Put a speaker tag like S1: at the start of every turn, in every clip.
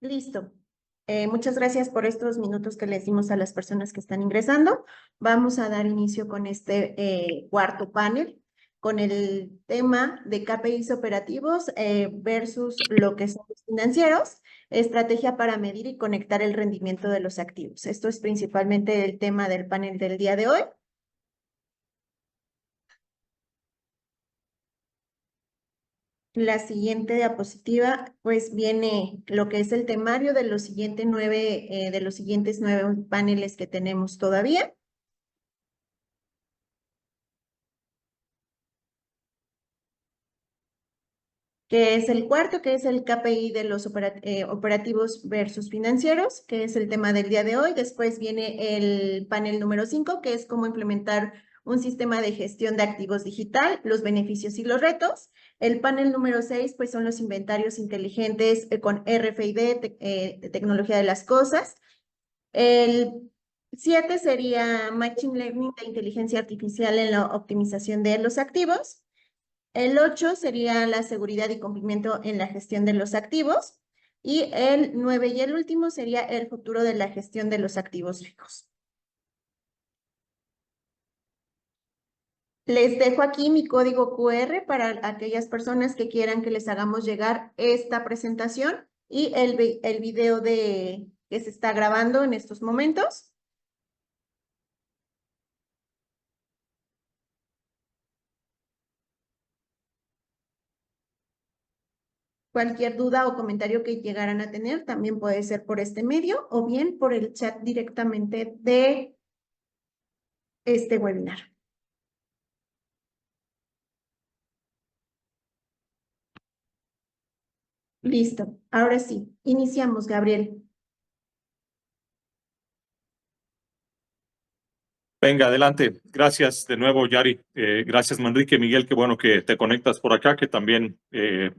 S1: Listo. Muchas gracias por estos minutos que les dimos a las personas que están ingresando. Vamos a dar inicio con este cuarto panel, con el tema de KPIs operativos versus lo que son los financieros, estrategia para medir y conectar el rendimiento de los activos. Esto es principalmente el tema del panel del día de hoy. La siguiente diapositiva, pues viene lo que es el temario de los siguientes nueve paneles que tenemos todavía. Que es el cuarto, que es el KPI de los operativos versus financieros, que es el tema del día de hoy. Después viene el panel número 5, que es cómo implementar un sistema de gestión de activos digital, los beneficios y los retos. El panel número 6, pues son los inventarios inteligentes con RFID, tecnología de las cosas. El 7 sería Machine Learning de inteligencia artificial en la optimización de los activos. El 8 sería la seguridad y cumplimiento en la gestión de los activos. Y el 9 y el último sería el futuro de la gestión de los activos fijos. Les dejo aquí mi código QR para aquellas personas que quieran que les hagamos llegar esta presentación y el video que se está grabando en estos momentos. Cualquier duda o comentario que llegaran a tener también puede ser por este medio o bien por el chat directamente de este webinar. Listo. Ahora sí, iniciamos, Gabriel.
S2: Venga, adelante. Gracias de nuevo, Yari. Gracias, Manrique. Miguel, qué bueno que te conectas por acá, que también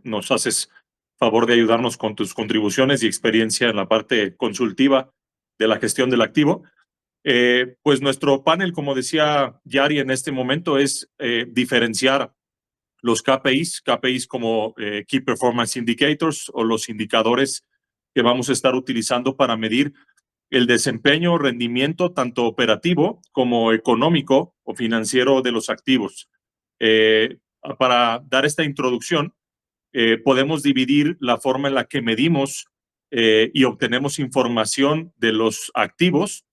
S2: nos haces favor de ayudarnos con tus contribuciones y experiencia en la parte consultiva de la gestión del activo. Pues nuestro panel, como decía Yari en este momento, es diferenciar los KPIs como Key Performance Indicators o los indicadores que vamos a estar utilizando para medir el desempeño o rendimiento tanto operativo como económico o financiero de los activos. Para dar esta introducción, podemos dividir la forma en la que medimos y obtenemos información de los activos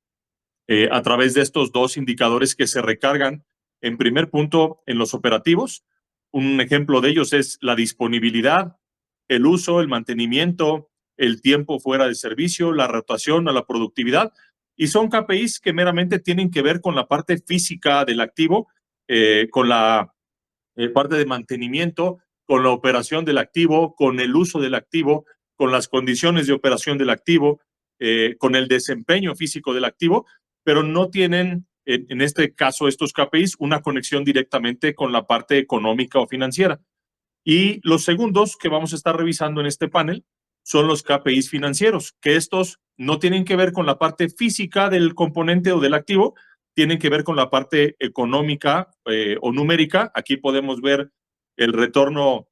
S2: a través de estos dos indicadores que se recargan en primer punto en los operativos. Un ejemplo de ellos es la disponibilidad, el uso, el mantenimiento, el tiempo fuera de servicio, la rotación o la productividad. Y son KPIs que meramente tienen que ver con la parte física del activo, con la parte de mantenimiento, con la operación del activo, con el uso del activo, con las condiciones de operación del activo, con el desempeño físico del activo, pero no tienen, en este caso, estos KPIs, una conexión directamente con la parte económica o financiera. Y los segundos que vamos a estar revisando en este panel son los KPIs financieros, que estos no tienen que ver con la parte física del componente o del activo, tienen que ver con la parte económica o numérica. Aquí podemos ver el retorno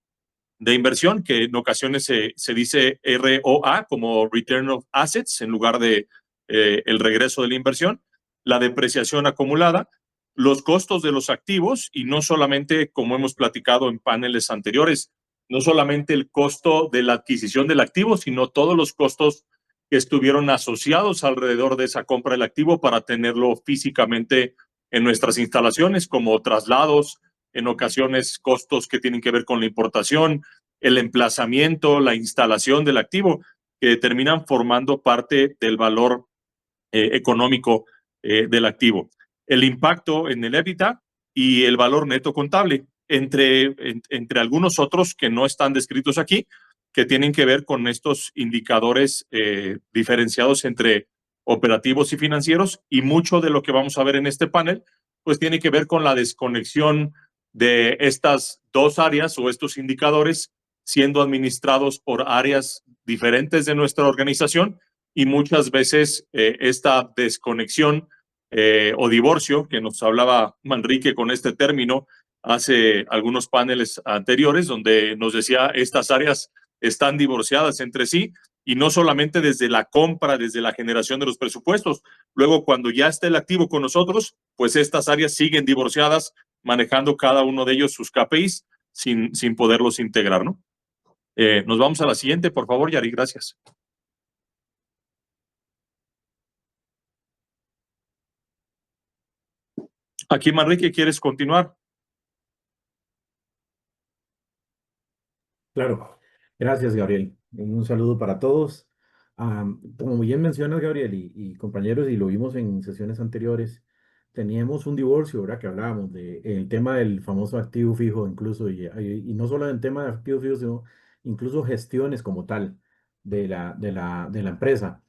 S2: de inversión, que en ocasiones se dice ROA, como Return of Assets, en lugar de el regreso de la inversión, la depreciación acumulada, los costos de los activos, y no solamente, como hemos platicado en paneles anteriores, no solamente el costo de la adquisición del activo, sino todos los costos que estuvieron asociados alrededor de esa compra del activo para tenerlo físicamente en nuestras instalaciones, como traslados, en ocasiones costos que tienen que ver con la importación, el emplazamiento, la instalación del activo, que terminan formando parte del valor económico del activo. El impacto en el EBITDA y el valor neto contable, entre algunos otros que no están descritos aquí, que tienen que ver con estos indicadores diferenciados entre operativos y financieros, y mucho de lo que vamos a ver en este panel, pues tiene que ver con la desconexión de estas dos áreas o estos indicadores siendo administrados por áreas diferentes de nuestra organización, y muchas veces esta desconexión o divorcio, que nos hablaba Manrique con este término hace algunos paneles anteriores, donde nos decía estas áreas están divorciadas entre sí, y no solamente desde la compra, desde la generación de los presupuestos. Luego, cuando ya está el activo con nosotros, pues estas áreas siguen divorciadas, manejando cada uno de ellos sus KPIs sin poderlos integrar, ¿no? Nos vamos a la siguiente, por favor, Yari, gracias. Aquí, Manrique, ¿quieres continuar?
S3: Claro, gracias, Gabriel. Un saludo para todos. Como bien mencionas, Gabriel, y compañeros, y lo vimos en sesiones anteriores, teníamos un divorcio, ¿verdad? Que hablábamos de el tema del famoso activo fijo, incluso, y no solo en tema de activo fijo, sino incluso gestiones como tal de la empresa.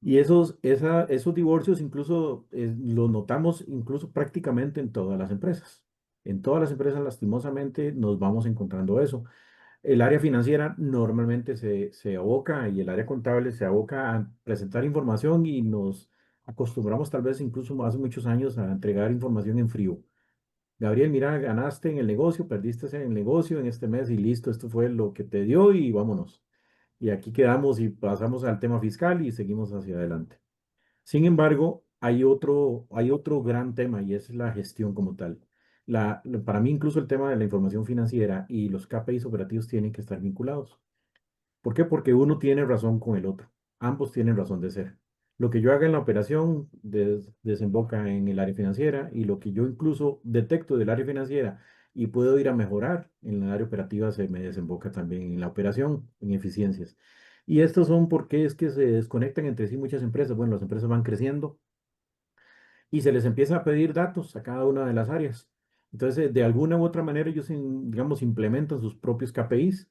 S3: Y esos divorcios incluso los notamos incluso prácticamente en todas las empresas. En todas las empresas, lastimosamente, nos vamos encontrando eso. El área financiera normalmente se aboca y el área contable se aboca a presentar información y nos acostumbramos tal vez incluso hace muchos años a entregar información en frío. Gabriel, mira, ganaste en el negocio, perdiste en el negocio en este mes y listo, esto fue lo que te dio y vámonos. Y aquí quedamos y pasamos al tema fiscal y seguimos hacia adelante. Sin embargo, hay otro gran tema y es la gestión como tal. Para mí, incluso el tema de la información financiera y los KPIs operativos tienen que estar vinculados. ¿Por qué? Porque uno tiene razón con el otro. Ambos tienen razón de ser. Lo que yo haga en la operación desemboca en el área financiera y lo que yo incluso detecto del área financiera y puedo ir a mejorar en el área operativa se me desemboca también en la operación, en eficiencias. Y estos son porque es que se desconectan entre sí muchas empresas. Bueno, las empresas van creciendo y se les empieza a pedir datos a cada una de las áreas. Entonces, de alguna u otra manera, ellos, digamos, implementan sus propios KPIs,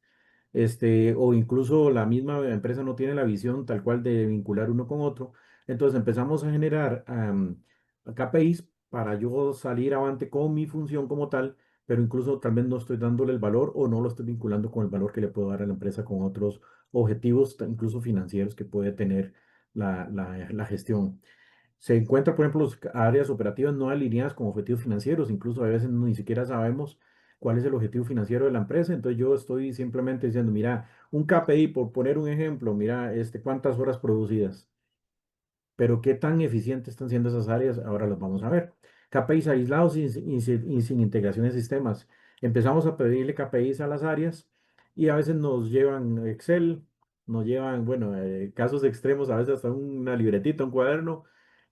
S3: o incluso la misma empresa no tiene la visión tal cual de vincular uno con otro. Entonces, empezamos a generar KPIs para yo salir avante con mi función como tal, pero incluso tal vez no estoy dándole el valor o no lo estoy vinculando con el valor que le puedo dar a la empresa con otros objetivos, incluso financieros que puede tener la gestión. Se encuentra, por ejemplo, las áreas operativas no alineadas con objetivos financieros, incluso a veces ni siquiera sabemos cuál es el objetivo financiero de la empresa, entonces yo estoy simplemente diciendo, mira, un KPI, por poner un ejemplo, mira, cuántas horas producidas, pero qué tan eficientes están siendo esas áreas, ahora las vamos a ver. KPIs aislados y sin integración de sistemas. Empezamos a pedirle KPIs a las áreas y a veces nos llevan Excel, nos llevan, bueno, casos extremos, a veces hasta una libretita, un cuaderno,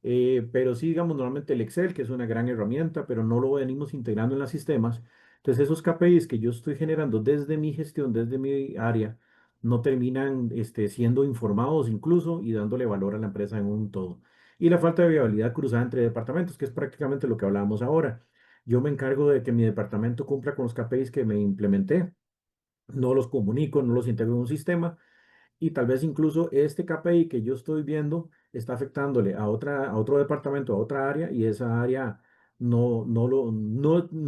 S3: pero sí, digamos, normalmente el Excel, que es una gran herramienta, pero no lo venimos integrando en los sistemas. Entonces, esos KPIs que yo estoy generando desde mi gestión, desde mi área, no terminan siendo informados incluso y dándole valor a la empresa en un todo. Y la falta de viabilidad cruzada entre departamentos, que es prácticamente lo que hablábamos ahora. Yo me encargo de que mi departamento cumpla con los KPIs que me implementé, no los comunico, no los integro en un sistema y tal vez incluso este KPI que yo estoy viendo está afectándole a otro departamento, a otra área, y esa área no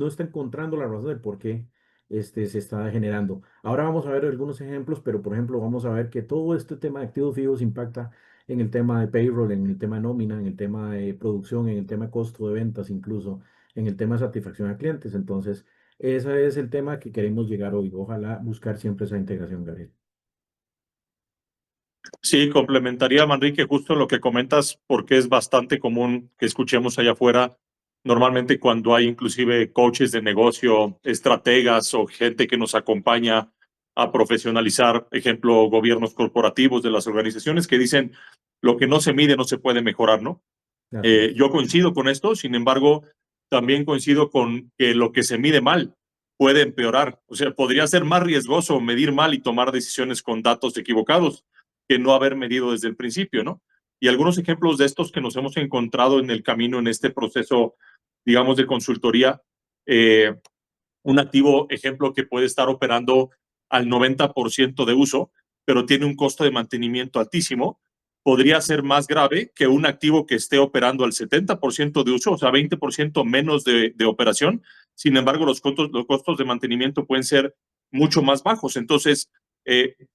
S3: está encontrando la razón del por qué se está generando. Ahora vamos a ver algunos ejemplos, pero por ejemplo vamos a ver que todo este tema de activos fijos impacta en el tema de payroll, en el tema de nómina, en el tema de producción, en el tema de costo de ventas, incluso en el tema de satisfacción a clientes. Entonces, ese es el tema que queremos llegar hoy. Ojalá buscar siempre esa integración, Gabriel.
S2: Sí, complementaría, Manrique, justo lo que comentas, porque es bastante común que escuchemos allá afuera, normalmente cuando hay inclusive coaches de negocio, estrategas o gente que nos acompaña a profesionalizar, ejemplo, gobiernos corporativos de las organizaciones que dicen lo que no se mide no se puede mejorar, ¿no?
S3: Así es.
S2: Yo coincido con esto, sin embargo, también coincido con que lo que se mide mal puede empeorar. O sea, podría ser más riesgoso medir mal y tomar decisiones con datos equivocados que no haber medido desde el principio, ¿no? Y algunos ejemplos de estos que nos hemos encontrado en el camino, en este proceso, digamos, de consultoría, un activo, ejemplo, que puede estar operando al 90% de uso, pero tiene un costo de mantenimiento altísimo, podría ser más grave que un activo que esté operando al 70% de uso, o sea, 20% menos de operación. Sin embargo, los costos de mantenimiento pueden ser mucho más bajos. Entonces,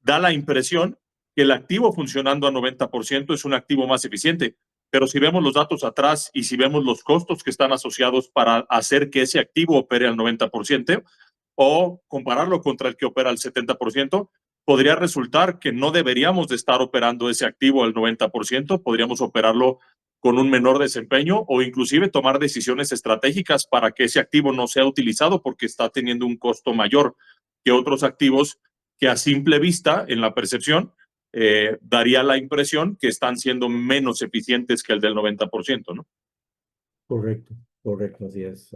S2: da la impresión que el activo funcionando a 90% es un activo más eficiente. Pero si vemos los datos atrás y si vemos los costos que están asociados para hacer que ese activo opere al 90% o compararlo contra el que opera al 70%, podría resultar que no deberíamos de estar operando ese activo al 90%, podríamos operarlo con un menor desempeño o inclusive tomar decisiones estratégicas para que ese activo no sea utilizado porque está teniendo un costo mayor que otros activos que a simple vista, en la percepción, daría la impresión que están siendo menos eficientes que el del 90%, ¿no?
S3: Correcto, correcto,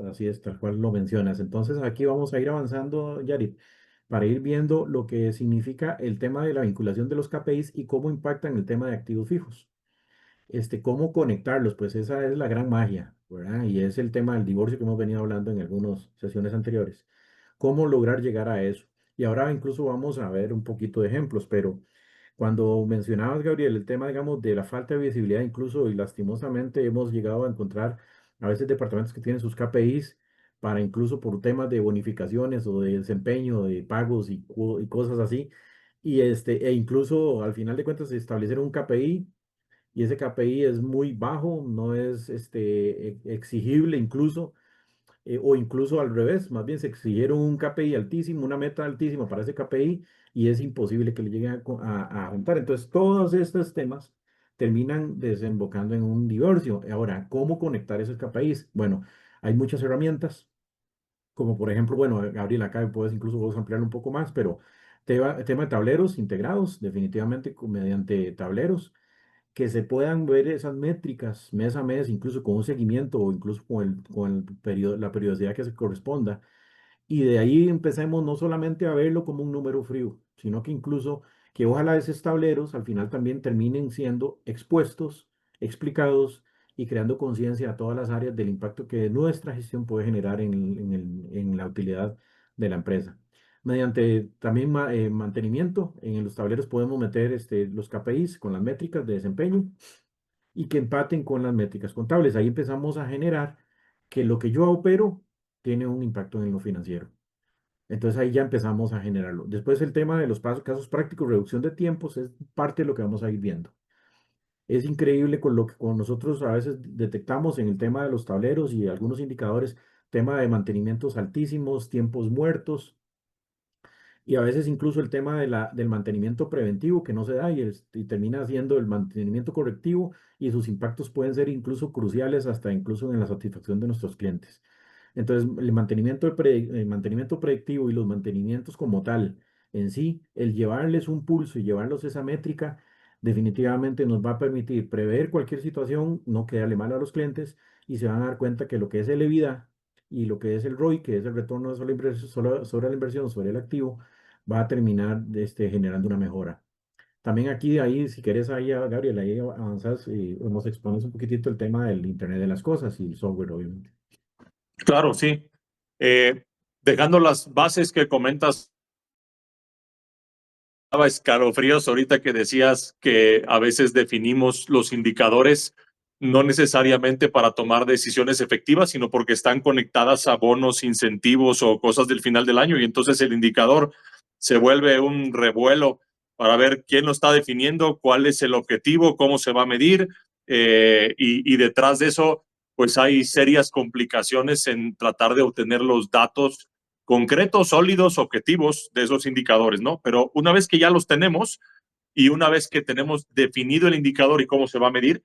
S3: así es, tal cual lo mencionas. Entonces aquí vamos a ir avanzando, Yarit, para ir viendo lo que significa el tema de la vinculación de los KPIs y cómo impactan el tema de activos fijos. Cómo conectarlos, pues esa es la gran magia, ¿verdad? Y es el tema del divorcio que hemos venido hablando en algunas sesiones anteriores. Cómo lograr llegar a eso. Y ahora incluso vamos a ver un poquito de ejemplos, pero cuando mencionabas, Gabriel, el tema, digamos, de la falta de visibilidad, incluso y lastimosamente hemos llegado a encontrar a veces departamentos que tienen sus KPIs para incluso por temas de bonificaciones o de desempeño, de pagos y cosas así. E incluso al final de cuentas establecer un KPI y ese KPI es muy bajo, no es exigible incluso, o incluso al revés, más bien se exigieron un KPI altísimo, una meta altísima para ese KPI y es imposible que le lleguen a juntar. Entonces, todos estos temas terminan desembocando en un divorcio. Ahora, ¿cómo conectar esos KPIs? Bueno, hay muchas herramientas, como por ejemplo, bueno, Gabriel, acá puedes incluso vos ampliarlo un poco más, pero tema de tableros integrados, definitivamente mediante tableros que se puedan ver esas métricas mes a mes, incluso con un seguimiento o incluso con el periodo, la periodicidad que se corresponda. Y de ahí empecemos no solamente a verlo como un número frío, sino que incluso que ojalá esos tableros al final también terminen siendo expuestos, explicados y creando conciencia a todas las áreas del impacto que nuestra gestión puede generar en la utilidad de la empresa. Mediante también mantenimiento, en los tableros podemos meter los KPIs con las métricas de desempeño y que empaten con las métricas contables. Ahí empezamos a generar que lo que yo opero tiene un impacto en lo financiero. Entonces ahí ya empezamos a generarlo. Después el tema de los casos prácticos, reducción de tiempos, es parte de lo que vamos a ir viendo. Es increíble con lo que con nosotros a veces detectamos en el tema de los tableros y algunos indicadores, tema de mantenimientos altísimos, tiempos muertos, y a veces incluso el tema del mantenimiento preventivo que no se da y termina siendo el mantenimiento correctivo y sus impactos pueden ser incluso cruciales hasta incluso en la satisfacción de nuestros clientes. Entonces, el mantenimiento predictivo y los mantenimientos como tal en sí, el llevarles un pulso y llevarlos esa métrica, definitivamente nos va a permitir prever cualquier situación, no quedarle mal a los clientes y se van a dar cuenta que lo que es el EBITDA y lo que es el ROI, que es el retorno sobre sobre la inversión, sobre el activo, va a terminar generando una mejora. También aquí, ahí, si quieres, ahí, Gabriel, ahí avanzas y nos expones un poquitito el tema del Internet de las cosas y el software, obviamente.
S2: Claro, sí. Dejando las bases que comentas, estaba escalofríos ahorita que decías que a veces definimos los indicadores no necesariamente para tomar decisiones efectivas, sino porque están conectadas a bonos, incentivos o cosas del final del año y entonces el indicador se vuelve un revuelo para ver quién lo está definiendo, cuál es el objetivo, cómo se va a medir y detrás de eso pues hay serias complicaciones en tratar de obtener los datos concretos, sólidos, objetivos de esos indicadores, ¿no? Pero una vez que ya los tenemos y una vez que tenemos definido el indicador y cómo se va a medir,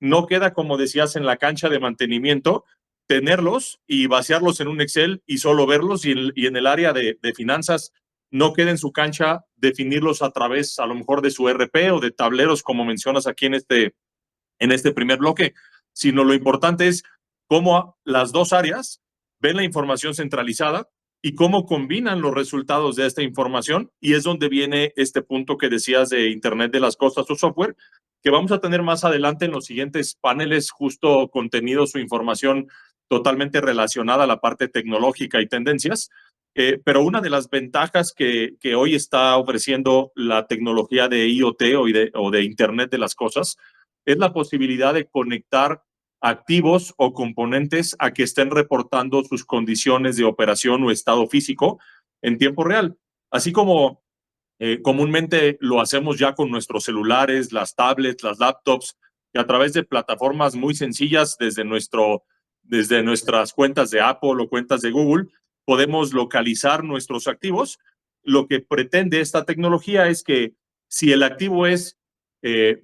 S2: no queda, como decías, en la cancha de mantenimiento, tenerlos y vaciarlos en un Excel y solo verlos y en el área de finanzas no queda en su cancha definirlos a través a lo mejor de su ERP o de tableros, como mencionas aquí en este primer bloque, sino lo importante es cómo las dos áreas ven la información centralizada y cómo combinan los resultados de esta información. Y es donde viene este punto que decías de Internet de las cosas o software, que vamos a tener más adelante en los siguientes paneles, justo contenidos o información totalmente relacionada a la parte tecnológica y tendencias. Pero una de las ventajas que hoy está ofreciendo la tecnología de IoT o de Internet de las cosas es la posibilidad de conectar activos o componentes a que estén reportando sus condiciones de operación o estado físico en tiempo real. Así como comúnmente lo hacemos ya con nuestros celulares, las tablets, las laptops, y a través de plataformas muy sencillas desde nuestras cuentas de Apple o cuentas de Google, podemos localizar nuestros activos lo que pretende esta tecnología es que si el activo es,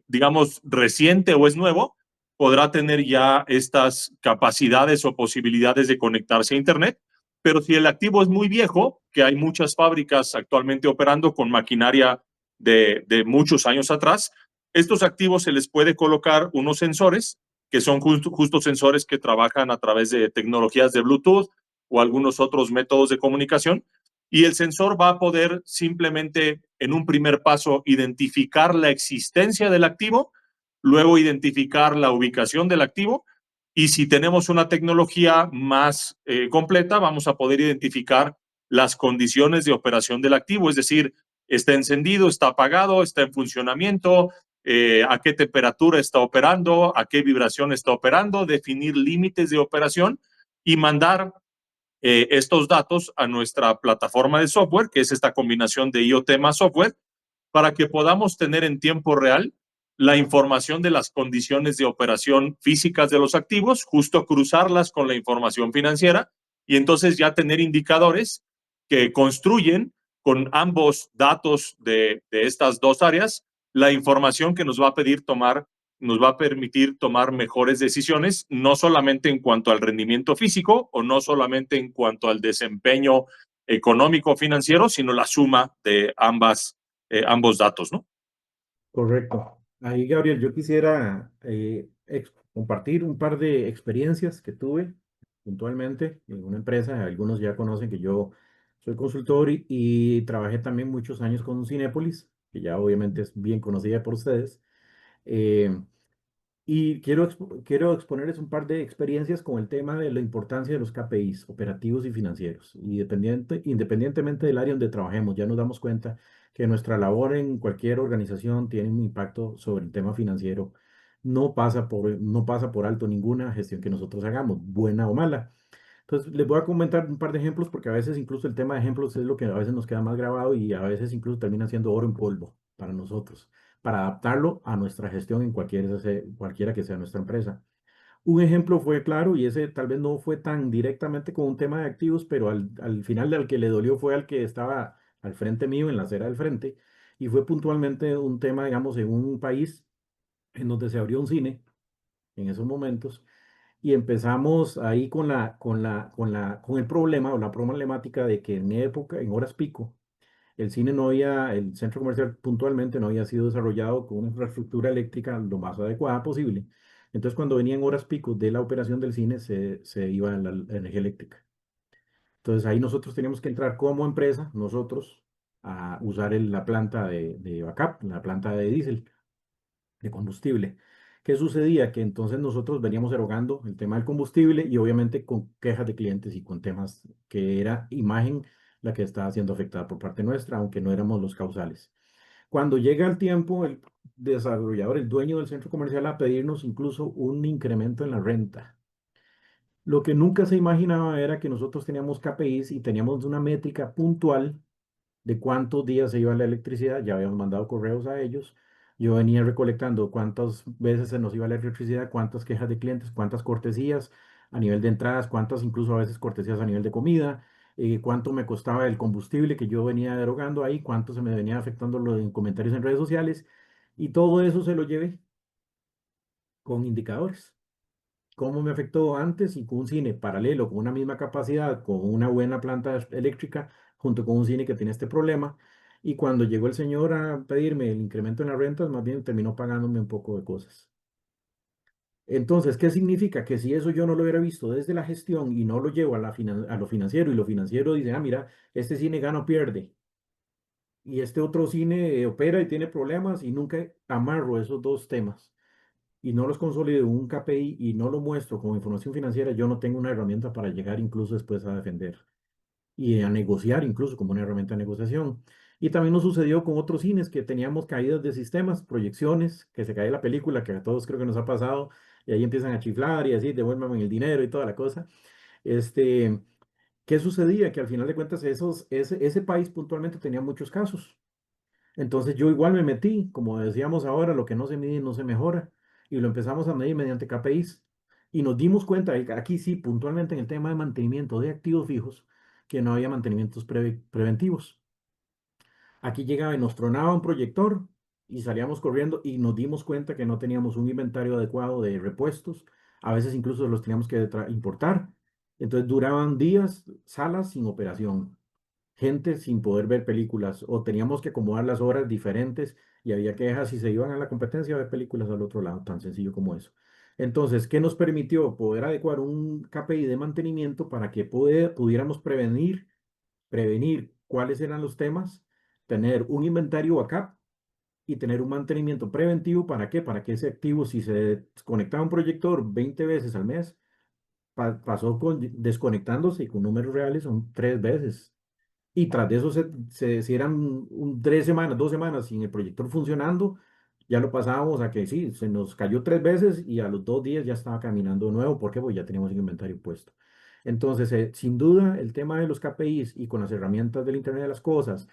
S2: digamos, reciente o es nuevo, podrá tener ya estas capacidades o posibilidades de conectarse a Internet. Pero si el activo es muy viejo, que hay muchas fábricas actualmente operando con maquinaria de muchos años atrás, estos activos se les puede colocar unos sensores que son justo sensores que trabajan a través de tecnologías de Bluetooth o algunos otros métodos de comunicación, y el sensor va a poder simplemente en un primer paso identificar la existencia del activo, luego identificar la ubicación del activo, y si tenemos una tecnología más completa, vamos a poder identificar las condiciones de operación del activo, es decir, está encendido, está apagado, está en funcionamiento, a qué temperatura está operando, a qué vibración está operando, definir límites de operación y mandar estos datos a nuestra plataforma de software, que es esta combinación de IoT más software, para que podamos tener en tiempo real la información de las condiciones de operación físicas de los activos, justo cruzarlas con la información financiera y entonces ya tener indicadores que construyen con ambos datos de estas dos áreas la información que nos va a pedir tomar, nos va a permitir tomar mejores decisiones, no solamente en cuanto al rendimiento físico o no solamente en cuanto al desempeño económico financiero, sino la suma de ambos datos, ¿no?
S3: Correcto. Ahí, Gabriel, yo quisiera compartir un par de experiencias que tuve puntualmente en una empresa. Algunos ya conocen que yo soy consultor y trabajé también muchos años con Cinépolis, que ya obviamente es bien conocida por ustedes. Eh, y quiero exponerles un par de experiencias con el tema de la importancia de los KPIs operativos y financieros. Independientemente del área donde trabajemos, ya nos damos cuenta que nuestra labor en cualquier organización tiene un impacto sobre el tema financiero. No pasa por alto ninguna gestión que nosotros hagamos, buena o mala. Entonces, les voy a comentar un par de ejemplos porque a veces incluso el tema de ejemplos es lo que a veces nos queda más grabado y a veces incluso termina siendo oro en polvo para nosotros, para adaptarlo a nuestra gestión en cualquiera que sea nuestra empresa. Un ejemplo fue claro y ese tal vez no fue tan directamente con un tema de activos, pero al final al que le dolió fue al que estaba al frente mío, en la acera del frente, y fue puntualmente un tema, digamos, en un país en donde se abrió un cine en esos momentos y empezamos ahí con el problema o la problemática de que en época, en horas pico, el centro comercial puntualmente no había sido desarrollado con una infraestructura eléctrica lo más adecuada posible. Entonces, cuando venían horas pico de la operación del cine, se iba la energía eléctrica. Entonces, ahí nosotros teníamos que entrar como empresa, nosotros, a usar la planta de backup, la planta de diésel de combustible. ¿Qué sucedía? Que entonces nosotros veníamos erogando el tema del combustible y obviamente con quejas de clientes y con temas que era imagen la que estaba siendo afectada por parte nuestra, aunque no éramos los causales. Cuando llega el tiempo, el desarrollador, el dueño del centro comercial, a pedirnos incluso un incremento en la renta. Lo que nunca se imaginaba era que nosotros teníamos KPIs y teníamos una métrica puntual de cuántos días se iba la electricidad, ya habíamos mandado correos a ellos. Yo venía recolectando cuántas veces se nos iba la electricidad, cuántas quejas de clientes, cuántas cortesías a nivel de entradas, cuántas incluso a veces cortesías a nivel de comida, cuánto me costaba el combustible que yo venía derogando ahí, cuánto se me venía afectando los en comentarios en redes sociales, y todo eso se lo llevé con indicadores. Cómo me afectó antes y con un cine paralelo, con una misma capacidad, con una buena planta eléctrica, junto con un cine que tiene este problema. Y cuando llegó el señor a pedirme el incremento en las rentas, más bien terminó pagándome un poco de cosas. Entonces, ¿qué significa? Que si eso yo no lo hubiera visto desde la gestión y no lo llevo a lo financiero y lo financiero dice, ah, mira, este cine gana o pierde y este otro cine opera y tiene problemas y nunca amarro esos dos temas y no los consolido en un KPI y no lo muestro como información financiera, yo no tengo una herramienta para llegar incluso después a defender y a negociar incluso como una herramienta de negociación. Y también nos sucedió con otros cines que teníamos caídas de sistemas, proyecciones, que se cae la película, que a todos creo que nos ha pasado, y ahí empiezan a chiflar y así, devuélvame el dinero y toda la cosa. Este, ¿Qué sucedía? Que al final de cuentas ese país puntualmente tenía muchos casos. Entonces yo igual me metí, como decíamos ahora, lo que no se mide no se mejora, y lo empezamos a medir mediante KPIs. Y nos dimos cuenta, y aquí sí, puntualmente en el tema de mantenimiento de activos fijos, que no había mantenimientos preventivos. Aquí llegaba y nos tronaba un proyector y salíamos corriendo y nos dimos cuenta que no teníamos un inventario adecuado de repuestos. A veces incluso los teníamos que importar. Entonces duraban días, salas sin operación, gente sin poder ver películas o teníamos que acomodar las horas diferentes y había que dejar si se iban a la competencia a ver películas al otro lado, tan sencillo como eso. Entonces, ¿qué nos permitió? Poder adecuar un KPI de mantenimiento para que pudiéramos prevenir cuáles eran los temas, tener un inventario backup y tener un mantenimiento preventivo. ¿Para qué? Para que ese activo, si se desconectaba un proyector 20 veces al mes, pasó desconectándose y con números reales son 3 veces. Y tras de eso, si eran 3 semanas, 2 semanas sin el proyector funcionando, ya lo pasábamos a que sí, se nos cayó 3 veces y a los 2 días ya estaba caminando de nuevo. ¿Por qué? Pues ya teníamos el inventario puesto. Entonces, sin duda, el tema de los KPIs y con las herramientas del Internet de las Cosas,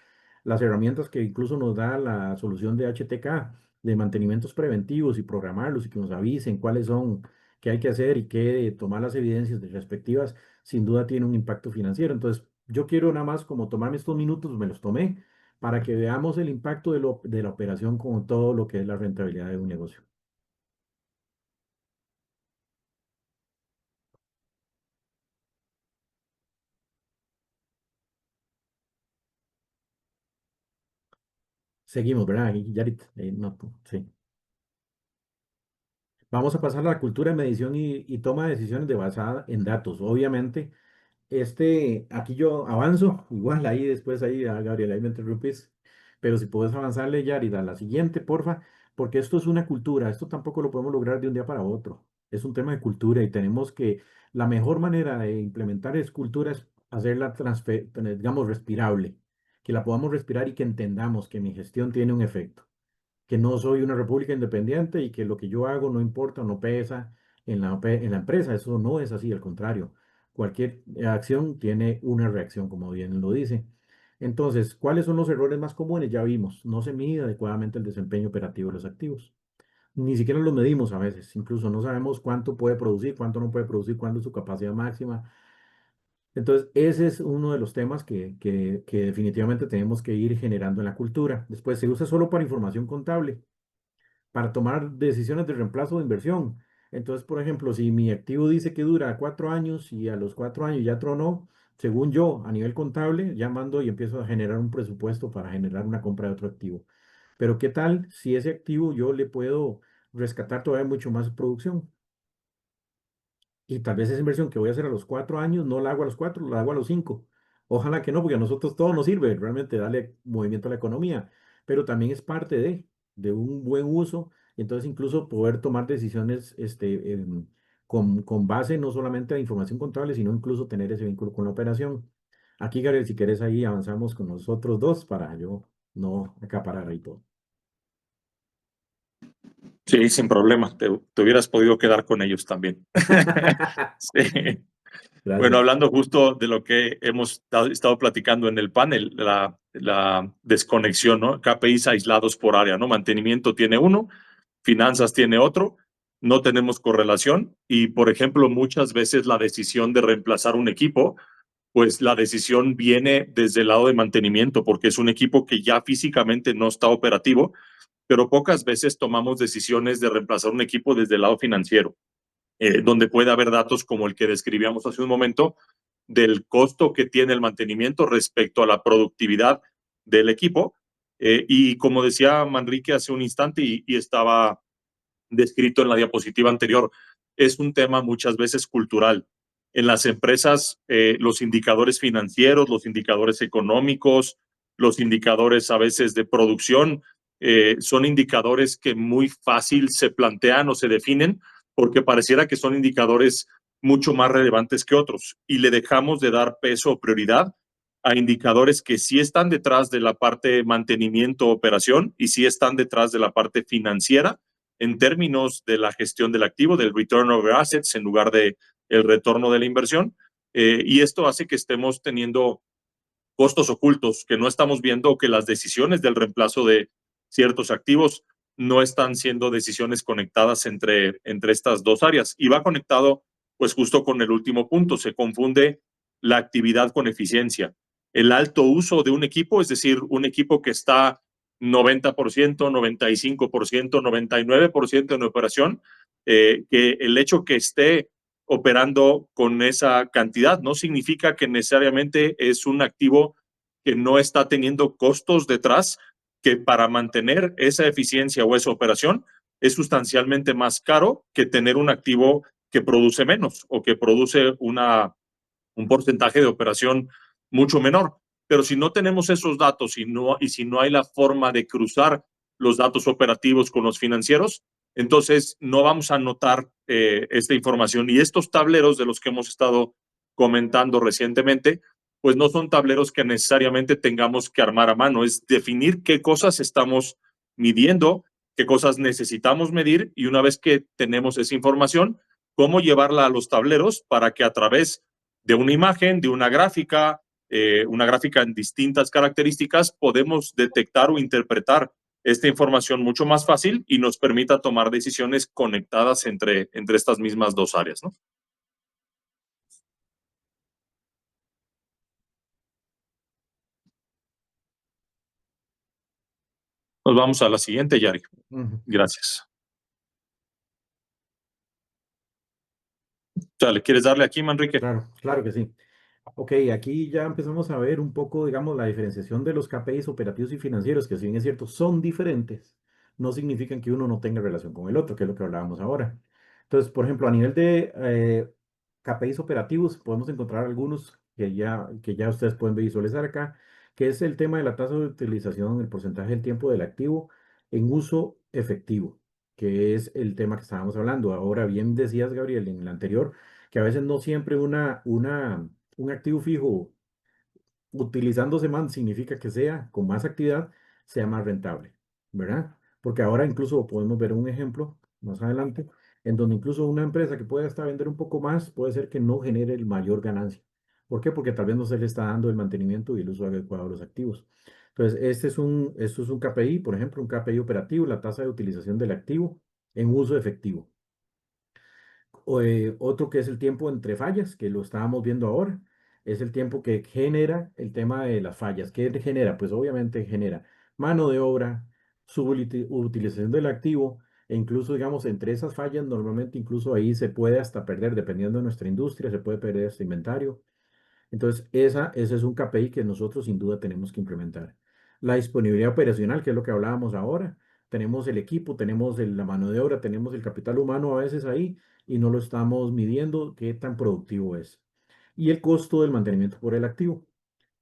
S3: las herramientas que incluso nos da la solución de HTK, de mantenimientos preventivos y programarlos y que nos avisen cuáles son, qué hay que hacer y qué tomar las evidencias respectivas, sin duda tiene un impacto financiero. Entonces, yo quiero nada más como tomarme estos minutos, me los tomé, para que veamos el impacto de la operación con todo lo que es la rentabilidad de un negocio. Seguimos, ¿verdad? Yarit, no, sí. Vamos a pasar a la cultura de medición y toma de decisiones basada en datos. Obviamente, aquí yo avanzo, igual ahí después ahí a Gabriel, ahí me interrumpes, pero si puedes avanzarle, Yarida, a la siguiente, porfa, porque esto es una cultura, esto tampoco lo podemos lograr de un día para otro, es un tema de cultura y tenemos que, la mejor manera de implementar es cultura es hacerla, digamos, respirable, que la podamos respirar y que entendamos que mi gestión tiene un efecto, que no soy una república independiente y que lo que yo hago no importa, no pesa en la empresa. Eso no es así, al contrario. Cualquier acción tiene una reacción, como bien lo dice. Entonces, ¿cuáles son los errores más comunes? Ya vimos, no se mide adecuadamente el desempeño operativo de los activos. Ni siquiera lo medimos a veces, incluso no sabemos cuánto puede producir, cuánto no puede producir, cuándo es su capacidad máxima. Entonces, ese es uno de los temas que definitivamente tenemos que ir generando en la cultura. Después, se usa solo para información contable para tomar decisiones de reemplazo de inversión. Entonces, por ejemplo, si mi activo dice que dura 4 años y a los 4 años ya tronó, según yo, a nivel contable, ya mando y empiezo a generar un presupuesto para generar una compra de otro activo. Pero ¿qué tal si ese activo yo le puedo rescatar todavía mucho más producción? Y tal vez esa inversión que voy a hacer a los 4 años no la hago a los 4, la hago a los 5. Ojalá que no, porque a nosotros todo nos sirve realmente darle movimiento a la economía, pero también es parte de un buen uso. Entonces, incluso poder tomar decisiones con base no solamente a información contable, sino incluso tener ese vínculo con la operación. Aquí, Gabriel, si querés, ahí avanzamos con nosotros dos para yo no acaparar ahí todo.
S2: Sí, sin problema. Te hubieras podido quedar con ellos también. Sí. Bueno,
S3: Gracias.
S2: hablando justo de lo que hemos estado platicando en el panel, la desconexión, ¿no? KPIs aislados por área, ¿no? Mantenimiento tiene uno, finanzas tiene otro, no tenemos correlación y, por ejemplo, muchas veces la decisión de reemplazar un equipo, pues la decisión viene desde el lado de mantenimiento, porque es un equipo que ya físicamente no está operativo, pero pocas veces tomamos decisiones de reemplazar un equipo desde el lado financiero, donde puede haber datos como el que describíamos hace un momento, del costo que tiene el mantenimiento respecto a la productividad del equipo. Y como decía Manrique hace un instante y estaba descrito en la diapositiva anterior, es un tema muchas veces cultural. En las empresas, los indicadores financieros, los indicadores económicos, los indicadores a veces de producción, son indicadores que muy fácil se plantean o se definen porque pareciera que son indicadores mucho más relevantes que otros y le dejamos de dar peso o prioridad a indicadores que sí están detrás de la parte mantenimiento, operación y sí están detrás de la parte financiera en términos de la gestión del activo, del return over assets, en lugar de el retorno de la inversión. Y esto hace que estemos teniendo costos ocultos, que no estamos viendo que las decisiones del reemplazo de ciertos activos no están siendo decisiones conectadas entre estas dos áreas. Y va conectado, pues justo con el último punto, se confunde la actividad con eficiencia. el alto uso de un equipo, es decir, un equipo que está 90%, 95%, 99% en operación, que el hecho que esté operando con esa cantidad no significa que necesariamente es un activo que no está teniendo costos detrás, que para mantener esa eficiencia o esa operación es sustancialmente más caro que tener un activo que produce menos o que produce un porcentaje de operación mucho menor. Pero si no tenemos esos datos y si no hay la forma de cruzar los datos operativos con los financieros, entonces no vamos a notar esta información. Y estos tableros de los que hemos estado comentando recientemente, pues no son tableros que necesariamente tengamos que armar a mano, es definir qué cosas estamos midiendo, qué cosas necesitamos medir y una vez que tenemos esa información, cómo llevarla a los tableros para que a través de una imagen, de una gráfica en distintas características, podemos detectar o interpretar esta información mucho más fácil y nos permita tomar decisiones conectadas entre estas mismas dos áreas, ¿no? Nos vamos a la siguiente, Yari. Gracias. Dale, ¿quieres darle aquí, Manrique?
S3: Claro, claro que sí. Ok, aquí ya empezamos a ver un poco, digamos, la diferenciación de los KPIs operativos y financieros, que si bien es cierto, son diferentes, no significan que uno no tenga relación con el otro, que es lo que hablábamos ahora. Entonces, por ejemplo, a nivel de KPIs operativos, podemos encontrar algunos que ya ustedes pueden visualizar acá, que es el tema de la tasa de utilización, el porcentaje del tiempo del activo en uso efectivo, que es el tema que estábamos hablando. Ahora bien, decías, Gabriel, en el anterior, que a veces no siempre un activo fijo utilizándose más significa que sea con más actividad, sea más rentable, ¿verdad? Porque ahora incluso podemos ver un ejemplo más adelante en donde incluso una empresa que puede hasta vender un poco más puede ser que no genere el mayor ganancia. ¿Por qué? Porque tal vez no se le está dando el mantenimiento y el uso adecuado de los activos. Entonces, esto es un KPI, por ejemplo, un KPI operativo, la tasa de utilización del activo en uso efectivo. Otro que es el tiempo entre fallas, que lo estábamos viendo ahora, es el tiempo que genera el tema de las fallas. ¿Qué genera? Pues obviamente genera mano de obra, subutilización del activo, e incluso, digamos, entre esas fallas, normalmente incluso ahí se puede hasta perder, dependiendo de nuestra industria, se puede perder este inventario. Entonces, ese es un KPI que nosotros sin duda tenemos que implementar. La disponibilidad operacional, que es lo que hablábamos ahora. Tenemos el equipo, tenemos la mano de obra, tenemos el capital humano a veces ahí y no lo estamos midiendo qué tan productivo es. Y el costo del mantenimiento por el activo.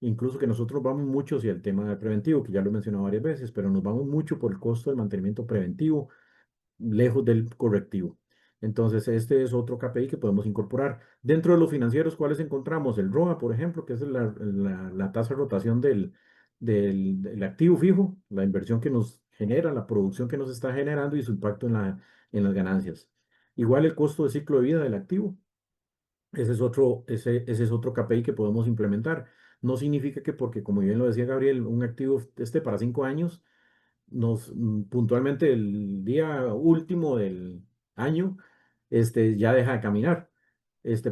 S3: Incluso que nosotros vamos mucho hacia el tema de preventivo, que ya lo he mencionado varias veces, pero nos vamos mucho por el costo del mantenimiento preventivo lejos del correctivo. Entonces, este es otro KPI que podemos incorporar. Dentro de los financieros, ¿cuáles encontramos? El ROA, por ejemplo, que es la tasa de rotación del activo fijo, la inversión que nos genera, la producción que nos está generando y su impacto en las ganancias. Igual el costo de ciclo de vida del activo. Ese es otro KPI que podemos implementar. No significa que porque, como bien lo decía Gabriel, un activo esté para 5 años, puntualmente el día último del año, ya deja de caminar.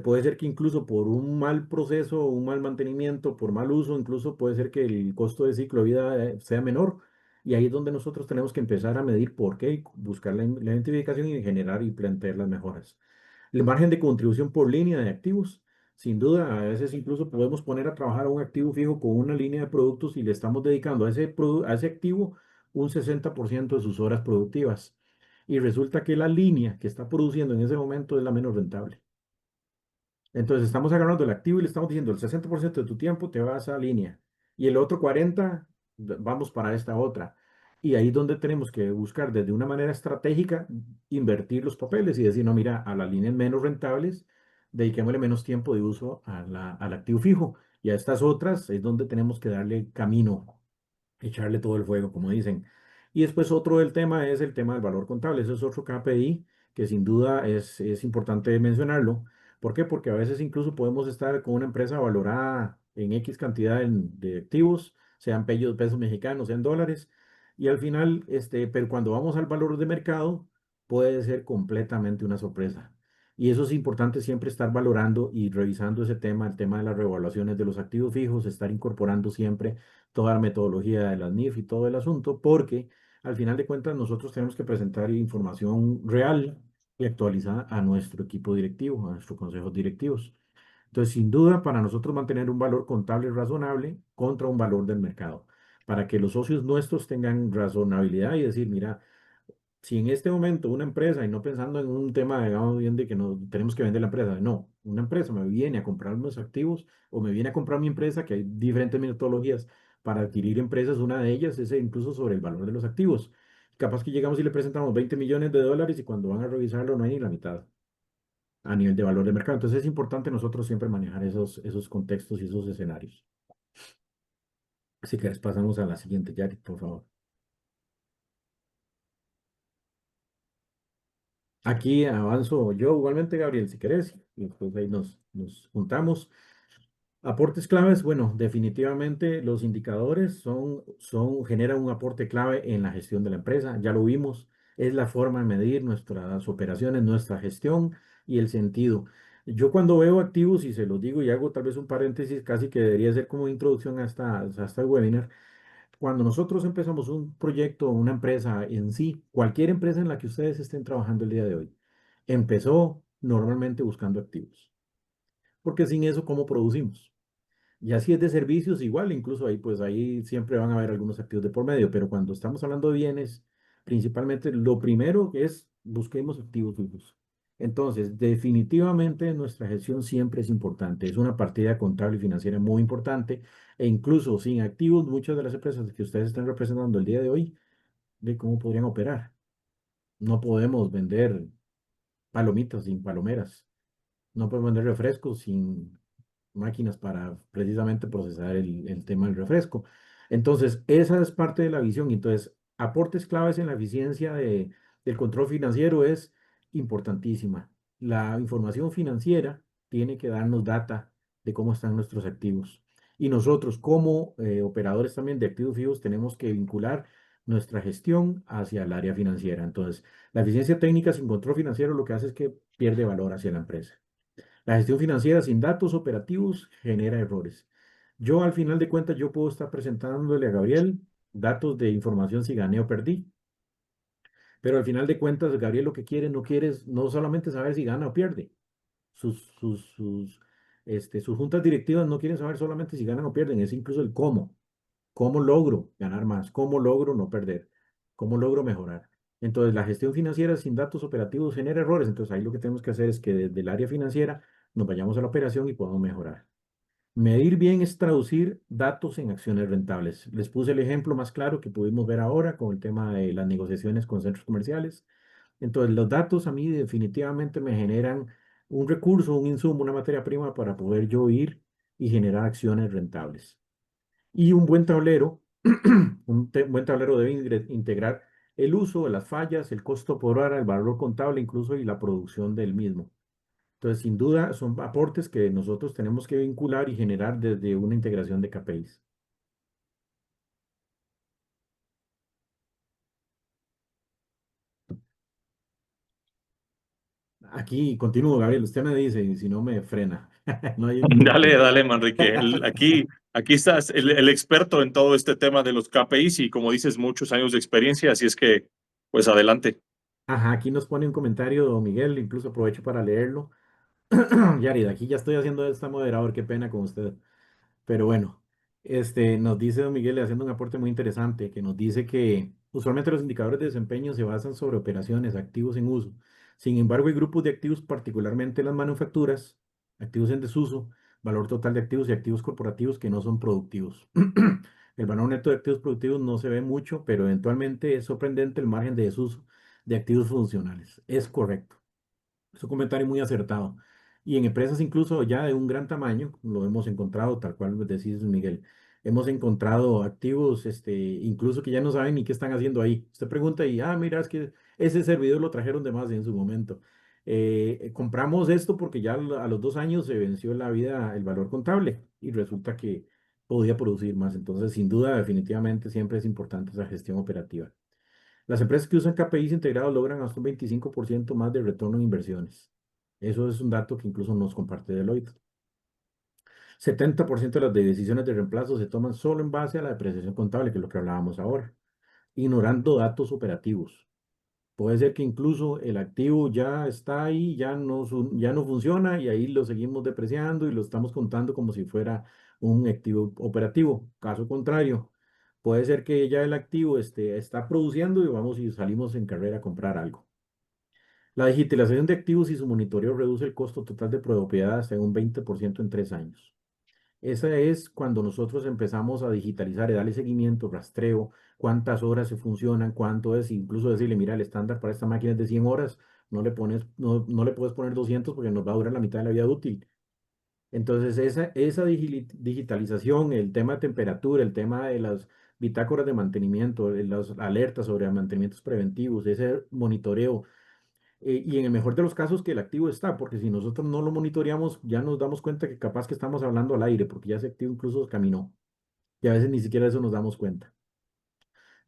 S3: Puede ser que incluso por un mal proceso, un mal mantenimiento, por mal uso, incluso puede ser que el costo de ciclo de vida sea menor. Y ahí es donde nosotros tenemos que empezar a medir por qué, y buscar la identificación y generar y plantear las mejoras. El margen de contribución por línea de activos. Sin duda, a veces incluso podemos poner a trabajar a un activo fijo con una línea de productos y le estamos dedicando a ese activo un 60% de sus horas productivas. Y resulta que la línea que está produciendo en ese momento es la menos rentable. Entonces estamos agarrando el activo y le estamos diciendo el 60% de tu tiempo te va a esa línea y el otro 40% vamos para esta otra. Y ahí es donde tenemos que buscar desde una manera estratégica invertir los papeles y decir, no, mira, a las líneas menos rentables dediquémosle menos tiempo de uso al activo fijo y a estas otras es donde tenemos que darle camino, echarle todo el fuego, como dicen. Y después otro del tema es el tema del valor contable. Ese es otro KPI que sin duda es importante mencionarlo. ¿Por qué? Porque a veces incluso podemos estar con una empresa valorada en X cantidad de activos, sean pesos mexicanos, sean dólares, y al final, pero cuando vamos al valor de mercado, puede ser completamente una sorpresa. Y eso es importante siempre estar valorando y revisando ese tema, el tema de las revaluaciones de los activos fijos, estar incorporando siempre toda la metodología de las NIF y todo el asunto, porque al final de cuentas nosotros tenemos que presentar información real y actualizada a nuestro equipo directivo, a nuestros consejos directivos. Entonces, sin duda, para nosotros mantener un valor contable razonable contra un valor del mercado, para que los socios nuestros tengan razonabilidad y decir, mira, si en este momento una empresa, y no pensando en un tema, digamos, bien de que no tenemos que vender la empresa, no, una empresa me viene a comprar unos activos o me viene a comprar mi empresa, que hay diferentes metodologías para adquirir empresas, una de ellas es incluso sobre el valor de los activos. Capaz que llegamos y le presentamos 20 millones de dólares y cuando van a revisarlo no hay ni la mitad a nivel de valor de mercado. Entonces es importante nosotros siempre manejar esos contextos y esos escenarios. Así que pasamos a la siguiente, Jackie, por favor. Aquí avanzo yo igualmente, Gabriel, si querés, y después ahí nos juntamos. Aportes claves, bueno, definitivamente los indicadores generan un aporte clave en la gestión de la empresa, ya lo vimos, es la forma de medir nuestras operaciones, nuestra gestión y el sentido. Yo cuando veo activos, y se los digo y hago tal vez un paréntesis, casi que debería ser como introducción a este webinar, cuando nosotros empezamos un proyecto, una empresa en sí, cualquier empresa en la que ustedes estén trabajando el día de hoy, empezó normalmente buscando activos, porque sin eso, ¿cómo producimos? Y así es de servicios, igual, incluso ahí, pues ahí siempre van a haber algunos activos de por medio, pero cuando estamos hablando de bienes, principalmente lo primero es busquemos activos fijos. Entonces, definitivamente nuestra gestión siempre es importante, es una partida contable y financiera muy importante, e incluso sin activos, muchas de las empresas que ustedes están representando el día de hoy, de cómo podrían operar. No podemos vender palomitas sin palomeras. No podemos vender refrescos sin máquinas para precisamente procesar el tema del refresco. Entonces, esa es parte de la visión. Entonces, aportes claves en la eficiencia del control financiero es importantísima. La información financiera tiene que darnos data de cómo están nuestros activos. Y nosotros, como operadores también de activos fijos, tenemos que vincular nuestra gestión hacia el área financiera. Entonces, la eficiencia técnica sin control financiero lo que hace es que pierde valor hacia la empresa. La gestión financiera sin datos operativos genera errores. Yo al final de cuentas, yo puedo estar presentándole a Gabriel datos de información si gané o perdí, pero al final de cuentas, Gabriel lo que quiere, no quiere es no solamente saber si gana o pierde. Sus juntas directivas no quieren saber solamente si ganan o pierden, es incluso el cómo. ¿Cómo logro ganar más? ¿Cómo logro no perder? ¿Cómo logro mejorar? Entonces, la gestión financiera sin datos operativos genera errores. Entonces, ahí lo que tenemos que hacer es que desde el área financiera nos vayamos a la operación y podamos mejorar. Medir bien es traducir datos en acciones rentables. Les puse el ejemplo más claro que pudimos ver ahora con el tema de las negociaciones con centros comerciales. Entonces, los datos a mí definitivamente me generan un recurso, un insumo, una materia prima para poder yo ir y generar acciones rentables. Y un buen tablero, buen tablero debe integrar el uso de las fallas, el costo por hora, el valor contable incluso y la producción del mismo. Entonces, sin duda, son aportes que nosotros tenemos que vincular y generar desde una integración de KPIs. Aquí continúo, Gabriel. Usted me dice y si no me frena. No hay ningún
S2: Dale,
S3: problema.
S2: dale, Manrique. Aquí estás el experto en todo este tema de los KPIs y como dices, muchos años de experiencia, así es que, pues adelante.
S3: Ajá, aquí nos pone un comentario, don Miguel, incluso aprovecho para leerlo. Yarid, aquí ya estoy haciendo esta moderador, qué pena con usted. Pero bueno, nos dice don Miguel, haciendo un aporte muy interesante, que nos dice que usualmente los indicadores de desempeño se basan sobre operaciones, activos en uso. Sin embargo, hay grupos de activos, particularmente las manufacturas, activos en desuso, valor total de activos y activos corporativos que no son productivos. El valor neto de activos productivos no se ve mucho, pero eventualmente es sorprendente el margen de desuso de activos funcionales. Es correcto. Es un comentario muy acertado. Y en empresas incluso ya de un gran tamaño, lo hemos encontrado, tal cual decís, Miguel, hemos encontrado activos, incluso que ya no saben ni qué están haciendo ahí. Usted pregunta y, mira, es que ese servidor lo trajeron de más en su momento. Compramos esto porque ya a los 2 años se venció la vida, el valor contable, y resulta que podía producir más. Entonces, sin duda, definitivamente siempre es importante esa gestión operativa. Las empresas que usan KPIs integrados logran hasta un 25% más de retorno en inversiones. Eso es un dato que incluso nos comparte Deloitte. 70% de las decisiones de reemplazo se toman solo en base a la depreciación contable, que es lo que hablábamos ahora, ignorando datos operativos. Puede ser que incluso el activo ya está ahí, ya no funciona y ahí lo seguimos depreciando y lo estamos contando como si fuera un activo operativo. Caso contrario, puede ser que ya el activo está produciendo y vamos y salimos en carrera a comprar algo. La digitalización de activos y su monitoreo reduce el costo total de propiedad hasta un 20% en 3 años. Esa es cuando nosotros empezamos a digitalizar y darle seguimiento, rastreo, cuántas horas se funcionan, cuánto es, incluso decirle, mira, el estándar para esta máquina es de 100 horas, no le puedes poner 200 porque nos va a durar la mitad de la vida útil. Entonces, esa digitalización, el tema de temperatura, el tema de las bitácoras de mantenimiento, de las alertas sobre mantenimientos preventivos, ese monitoreo, y en el mejor de los casos que el activo está, porque si nosotros no lo monitoreamos, ya nos damos cuenta que capaz que estamos hablando al aire, porque ya ese activo incluso caminó, y a veces ni siquiera eso nos damos cuenta.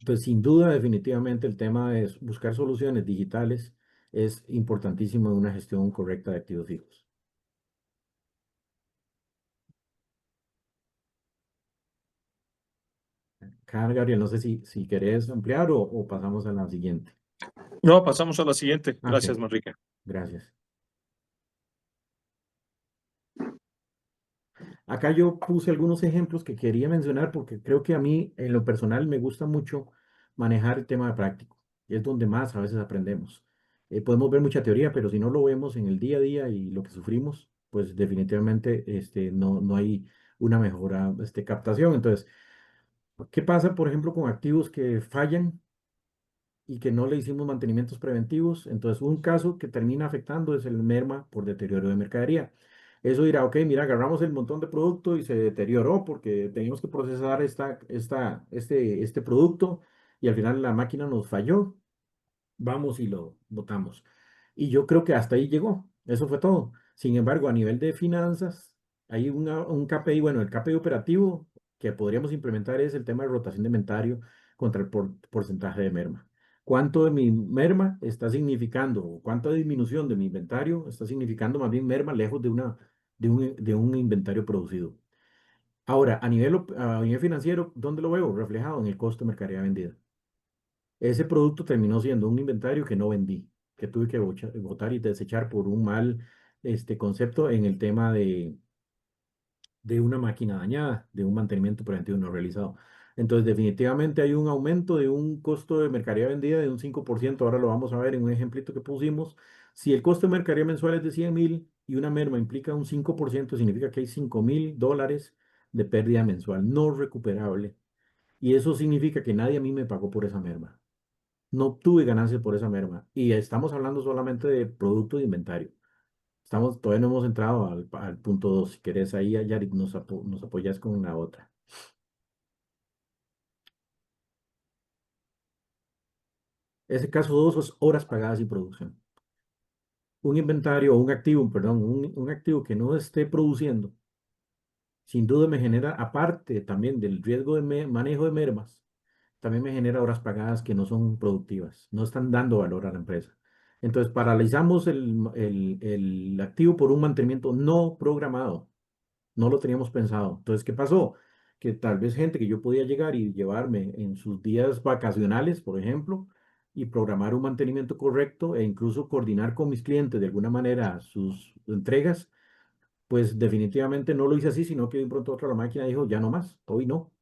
S3: Entonces, sin duda, definitivamente el tema de buscar soluciones digitales es importantísimo en una gestión correcta de activos fijos. Gabriel, no sé si querés ampliar o pasamos a la siguiente.
S2: No, pasamos a la siguiente.
S3: Ok,
S2: Gracias, Manrique.
S3: gracias. Acá yo puse algunos ejemplos que quería mencionar porque creo que a mí, en lo personal, me gusta mucho manejar el tema de práctico. Y es donde más a veces aprendemos. Podemos ver mucha teoría, pero si no lo vemos en el día a día y lo que sufrimos, pues definitivamente no hay una mejora captación. Entonces, ¿qué pasa, por ejemplo, con activos que fallan y que no le hicimos mantenimientos preventivos? Entonces, un caso que termina afectando es el merma por deterioro de mercadería. Eso dirá, ok, mira, agarramos el montón de producto y se deterioró porque teníamos que procesar este producto y al final la máquina nos falló, vamos y lo botamos. Y yo creo que hasta ahí llegó, eso fue todo. Sin embargo, a nivel de finanzas, hay un KPI, bueno, el KPI operativo que podríamos implementar es el tema de rotación de inventario contra el porcentaje de merma. ¿Cuánto de mi merma está significando, o cuánta disminución de mi inventario está significando más bien merma lejos de un inventario producido? Ahora, a nivel financiero, ¿dónde lo veo? Reflejado en el costo de mercadería vendida. Ese producto terminó siendo un inventario que no vendí, que tuve que botar y desechar por un mal concepto en el tema de una máquina dañada, de un mantenimiento preventivo no realizado. Entonces, definitivamente hay un aumento de un costo de mercadería vendida de un 5%. Ahora lo vamos a ver en un ejemplito que pusimos. Si el costo de mercadería mensual es de 100.000 y una merma implica un 5%, significa que hay $5.000 de pérdida mensual no recuperable. Y eso significa que nadie a mí me pagó por esa merma. No obtuve ganancias por esa merma. Y estamos hablando solamente de producto de inventario. Todavía no hemos entrado al punto 2. Si querés, ahí, Yarik, nos apoyas con la otra. Ese caso 2 es horas pagadas y producción. Un inventario o un activo, perdón, un activo que no esté produciendo, sin duda me genera, aparte también del riesgo de manejo de mermas, también me genera horas pagadas que no son productivas, no están dando valor a la empresa. Entonces, paralizamos el activo por un mantenimiento no programado. No lo teníamos pensado. Entonces, ¿qué pasó? Que tal vez gente que yo podía llegar y llevarme en sus días vacacionales, por ejemplo, y programar un mantenimiento correcto e incluso coordinar con mis clientes de alguna manera sus entregas, pues definitivamente no lo hice así, sino que de pronto otra la máquina dijo, ya no más, hoy no.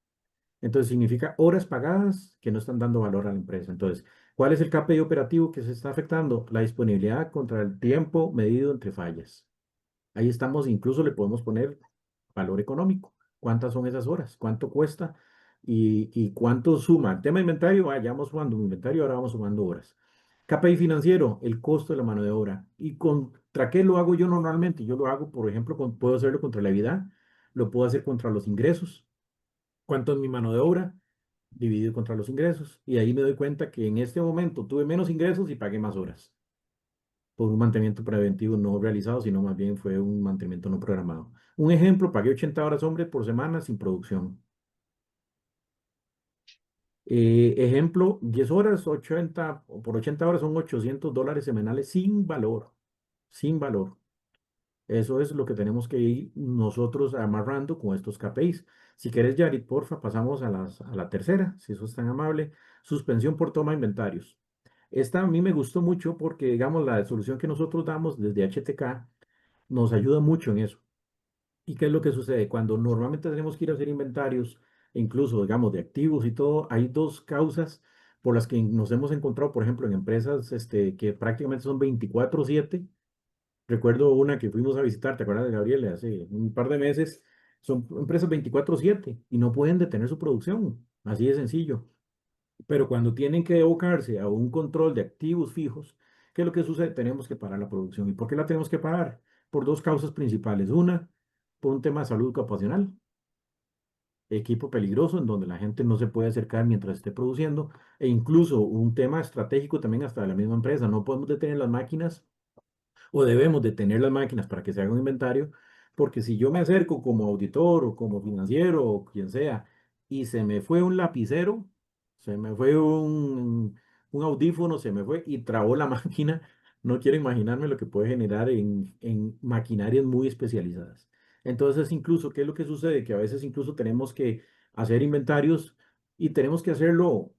S3: Entonces significa horas pagadas que no están dando valor a la empresa. Entonces, ¿cuál es el KPI operativo que se está afectando? La disponibilidad contra el tiempo medido entre fallas. Ahí estamos, incluso le podemos poner valor económico. ¿Cuántas son esas horas? ¿Cuánto cuesta? ¿Y cuánto suma? El tema de inventario, ya vamos sumando un inventario, ahora vamos sumando horas. KPI financiero, el costo de la mano de obra. ¿Y contra qué lo hago yo normalmente? Yo lo hago, por ejemplo, puedo hacerlo contra la EBITDA, lo puedo hacer contra los ingresos. ¿Cuánto es mi mano de obra? Dividido contra los ingresos. Y ahí me doy cuenta que en este momento tuve menos ingresos y pagué más horas por un mantenimiento preventivo no realizado, sino más bien fue un mantenimiento no programado. Un ejemplo, pagué 80 horas hombre por semana sin producción. Ejemplo, 10 horas, 80, por 80 horas son $800 semanales sin valor, sin valor. Eso es lo que tenemos que ir nosotros amarrando con estos KPIs. Si quieres, Yarit, porfa, pasamos a la tercera, si eso es tan amable. Suspensión por toma de inventarios. Esta a mí me gustó mucho porque, digamos, la solución que nosotros damos desde HTK nos ayuda mucho en eso. ¿Y qué es lo que sucede? Cuando normalmente tenemos que ir a hacer inventarios, e incluso, digamos, de activos y todo, hay dos causas por las que nos hemos encontrado, por ejemplo, en empresas que prácticamente son 24/7. Recuerdo una que fuimos a visitar, ¿te acuerdas de Gabriel? Hace un par de meses. Son empresas 24/7 y no pueden detener su producción. Así de sencillo. Pero cuando tienen que abocarse a un control de activos fijos, ¿qué es lo que sucede? Tenemos que parar la producción. ¿Y por qué la tenemos que parar? Por dos causas principales. Una, por un tema de salud ocupacional, equipo peligroso en donde la gente no se puede acercar mientras esté produciendo, e incluso un tema estratégico también hasta de la misma empresa. No podemos detener las máquinas o debemos de tener las máquinas para que se haga un inventario, porque si yo me acerco como auditor o como financiero o quien sea y se me fue un lapicero, se me fue un audífono, se me fue y trabó la máquina, no quiero imaginarme lo que puede generar en maquinarias muy especializadas. Entonces, incluso, ¿qué es lo que sucede? Que a veces incluso tenemos que hacer inventarios y tenemos que hacerlo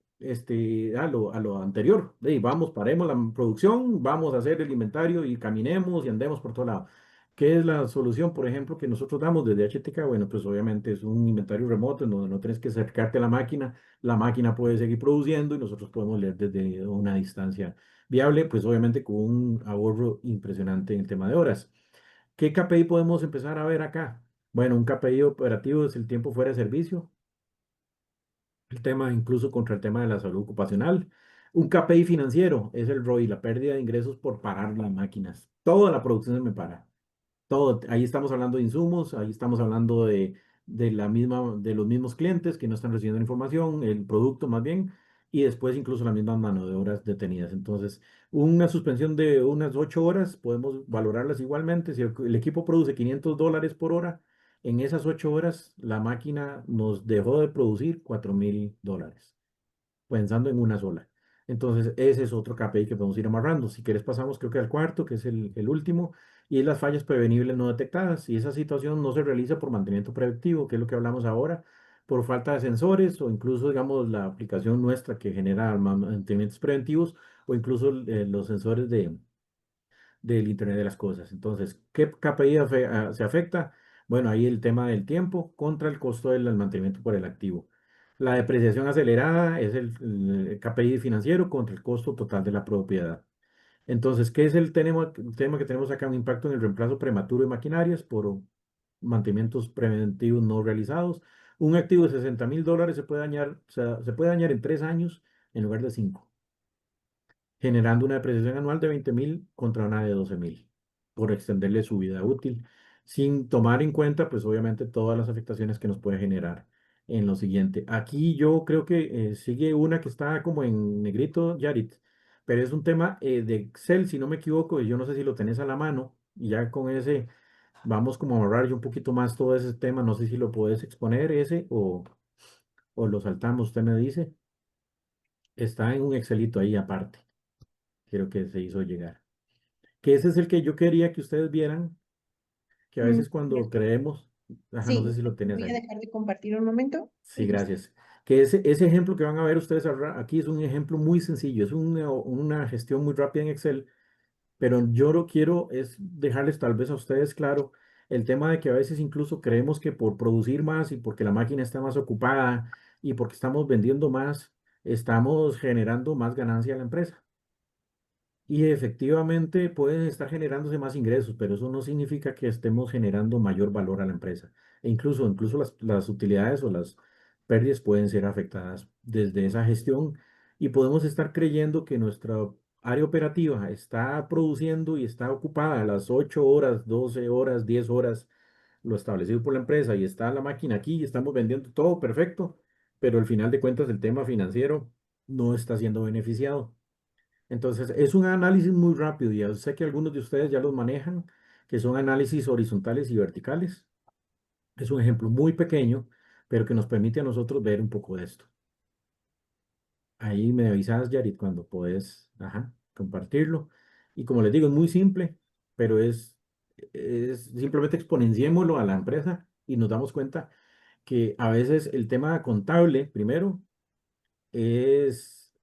S3: a lo anterior. Vamos, paremos la producción, vamos a hacer el inventario y caminemos y andemos por todo lado. ¿Qué es la solución, por ejemplo, que nosotros damos desde HTK? Bueno, pues obviamente es un inventario remoto en donde no tienes que acercarte a la máquina puede seguir produciendo y nosotros podemos leer desde una distancia viable, pues obviamente con un ahorro impresionante en el tema de horas. ¿Qué KPI podemos empezar a ver acá? Bueno, un KPI operativo es el tiempo fuera de servicio, el tema incluso contra el tema de la salud ocupacional. Un KPI financiero es el ROI, la pérdida de ingresos por parar las máquinas. Toda la producción se me para. Todo, ahí estamos hablando de insumos, ahí estamos hablando de los mismos clientes que no están recibiendo la información, el producto más bien, y después incluso la misma mano de obras detenidas. Entonces, una suspensión de unas 8 horas, podemos valorarlas igualmente. Si el equipo produce $500 por hora, en esas 8 horas la máquina nos dejó de producir $4,000 pensando en una sola. Entonces, ese es otro KPI que podemos ir amarrando. Si quieres, pasamos creo que al cuarto, que es el último, y es las fallas prevenibles no detectadas. Si esa situación no se realiza por mantenimiento preventivo, que es lo que hablamos ahora, por falta de sensores o incluso, digamos, la aplicación nuestra que genera mantenimientos preventivos o incluso los sensores del Internet de las Cosas. Entonces, ¿qué KPI se afecta? Bueno, ahí el tema del tiempo contra el costo del mantenimiento por el activo. La depreciación acelerada es el KPI financiero contra el costo total de la propiedad. Entonces, ¿qué es el tema que tenemos acá? Un impacto en el reemplazo prematuro de maquinarias por mantenimientos preventivos no realizados. Un activo de $60,000 se puede dañar, o sea, se puede dañar en 3 años en lugar de 5, generando una depreciación anual de 20,000 contra una de 12,000 por extenderle su vida útil, sin tomar en cuenta, pues obviamente, todas las afectaciones que nos puede generar en lo siguiente. Aquí yo creo que sigue una que está como en negrito, Yarit, pero es un tema de Excel, si no me equivoco, y yo no sé si lo tenés a la mano, y ya con ese vamos como a ahorrar yo un poquito más todo ese tema, no sé si lo puedes exponer ese o lo saltamos, usted me dice, está en un Excelito ahí aparte creo que se hizo llegar. Que ese es el que yo quería que ustedes vieran, que a
S1: Mm,
S3: veces cuando creemos, ajá, no sé
S1: sí,
S3: si lo tenías
S1: voy a
S3: ahí.
S1: dejar de compartir un momento.
S3: Sí, gracias. Que ese ejemplo que van a ver ustedes aquí es un ejemplo muy sencillo, es una gestión muy rápida en Excel, pero yo lo quiero es dejarles tal vez a ustedes claro el tema de que a veces incluso creemos que por producir más y porque la máquina está más ocupada y porque estamos vendiendo más, estamos generando más ganancia a la empresa. Y efectivamente pueden estar generándose más ingresos, pero eso no significa que estemos generando mayor valor a la empresa. Incluso las utilidades o las pérdidas pueden ser afectadas desde esa gestión y podemos estar creyendo que nuestra área operativa está produciendo y está ocupada a las 8 horas, 12 horas, 10 horas, lo establecido por la empresa y está la máquina aquí y estamos vendiendo todo perfecto, pero al final de cuentas el tema financiero no está siendo beneficiado. Entonces, es un análisis muy rápido. Ya sé que algunos de ustedes ya los manejan, que son análisis horizontales y verticales. Es un ejemplo muy pequeño, pero que nos permite a nosotros ver un poco de esto. Ahí me avisas, Yarit, cuando puedes, ajá, compartirlo. Y como les digo, es muy simple, pero es Es simplemente exponenciémoslo a la empresa y nos damos cuenta que a veces el tema contable, primero,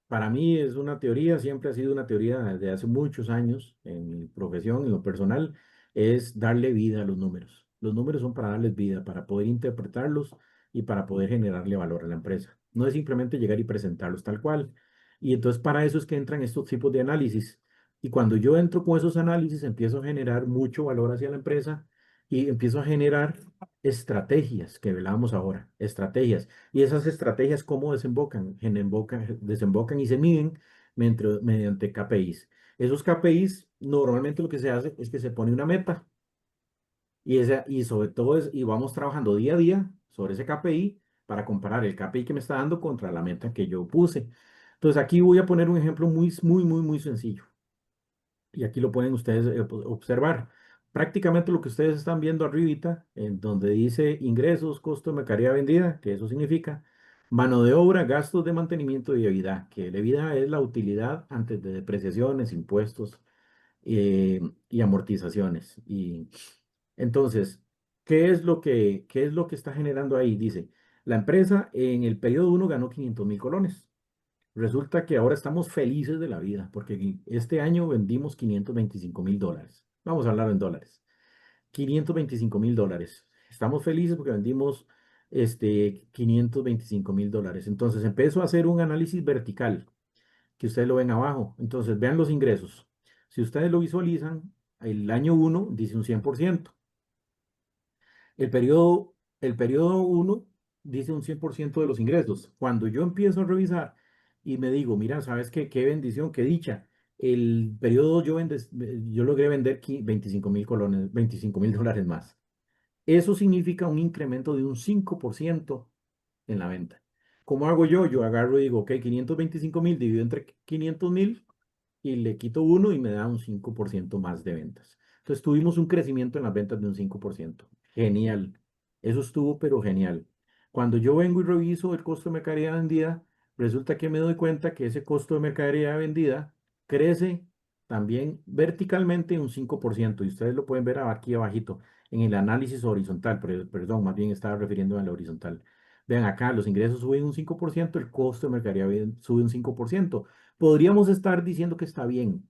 S3: para mí es una teoría, siempre ha sido una teoría desde hace muchos años en mi profesión, en lo personal, es darle vida a los números. Los números son para darles vida, para poder interpretarlos y para poder generarle valor a la empresa. No es simplemente llegar y presentarlos tal cual. Y entonces para eso es que entran estos tipos de análisis. Y cuando yo entro con esos análisis, empiezo a generar mucho valor hacia la empresa y empiezo a generar estrategias que hablábamos ahora, estrategias. Y esas estrategias, ¿cómo desembocan? Desembocan y se miden mediante KPIs. Esos KPIs, normalmente lo que se hace es que se pone una meta y sobre todo y vamos trabajando día a día sobre ese KPI para comparar el KPI que me está dando contra la meta que yo puse. Entonces aquí voy a poner un ejemplo muy sencillo. Y aquí lo pueden ustedes observar. Prácticamente lo que ustedes están viendo arribita, en donde dice ingresos, costo de mercadería vendida, que eso significa mano de obra, gastos de mantenimiento y EBITDA, que la EBITDA es la utilidad antes de depreciaciones, impuestos y amortizaciones. Y entonces, qué es lo que está generando ahí? Dice, la empresa en el periodo uno ganó 500.000 colones. Resulta que ahora estamos felices de la vida porque este año vendimos 525.000 dólares. Vamos a hablar en dólares. 525.000 dólares. Estamos felices porque vendimos 525.000 dólares. Entonces empezó a hacer un análisis vertical, que ustedes lo ven abajo. Entonces vean los ingresos. Si ustedes lo visualizan, el año uno dice un 100%. El periodo uno dice un 100% de los ingresos. Cuando yo empiezo a revisar y me digo, mira, ¿sabes qué? Qué bendición, qué dicha. El periodo 2 yo logré vender 25.000 colones, 25.000 dólares más. Eso significa un incremento de un 5% en la venta. ¿Cómo hago yo? Yo agarro y digo, ok, 525.000 dividido entre 500.000 y le quito uno y me da un 5% más de ventas. Entonces tuvimos un crecimiento en las ventas de un 5%. Genial. Eso estuvo, pero genial. Cuando yo vengo y reviso el costo de mercadería vendida, resulta que me doy cuenta que ese costo de mercadería vendida crece también verticalmente un 5%. Y ustedes lo pueden ver aquí abajito en el análisis horizontal, perdón, más bien estaba refiriendo al horizontal. Vean acá, los ingresos suben un 5%, el costo de mercadería sube un 5%. Podríamos estar diciendo que está bien.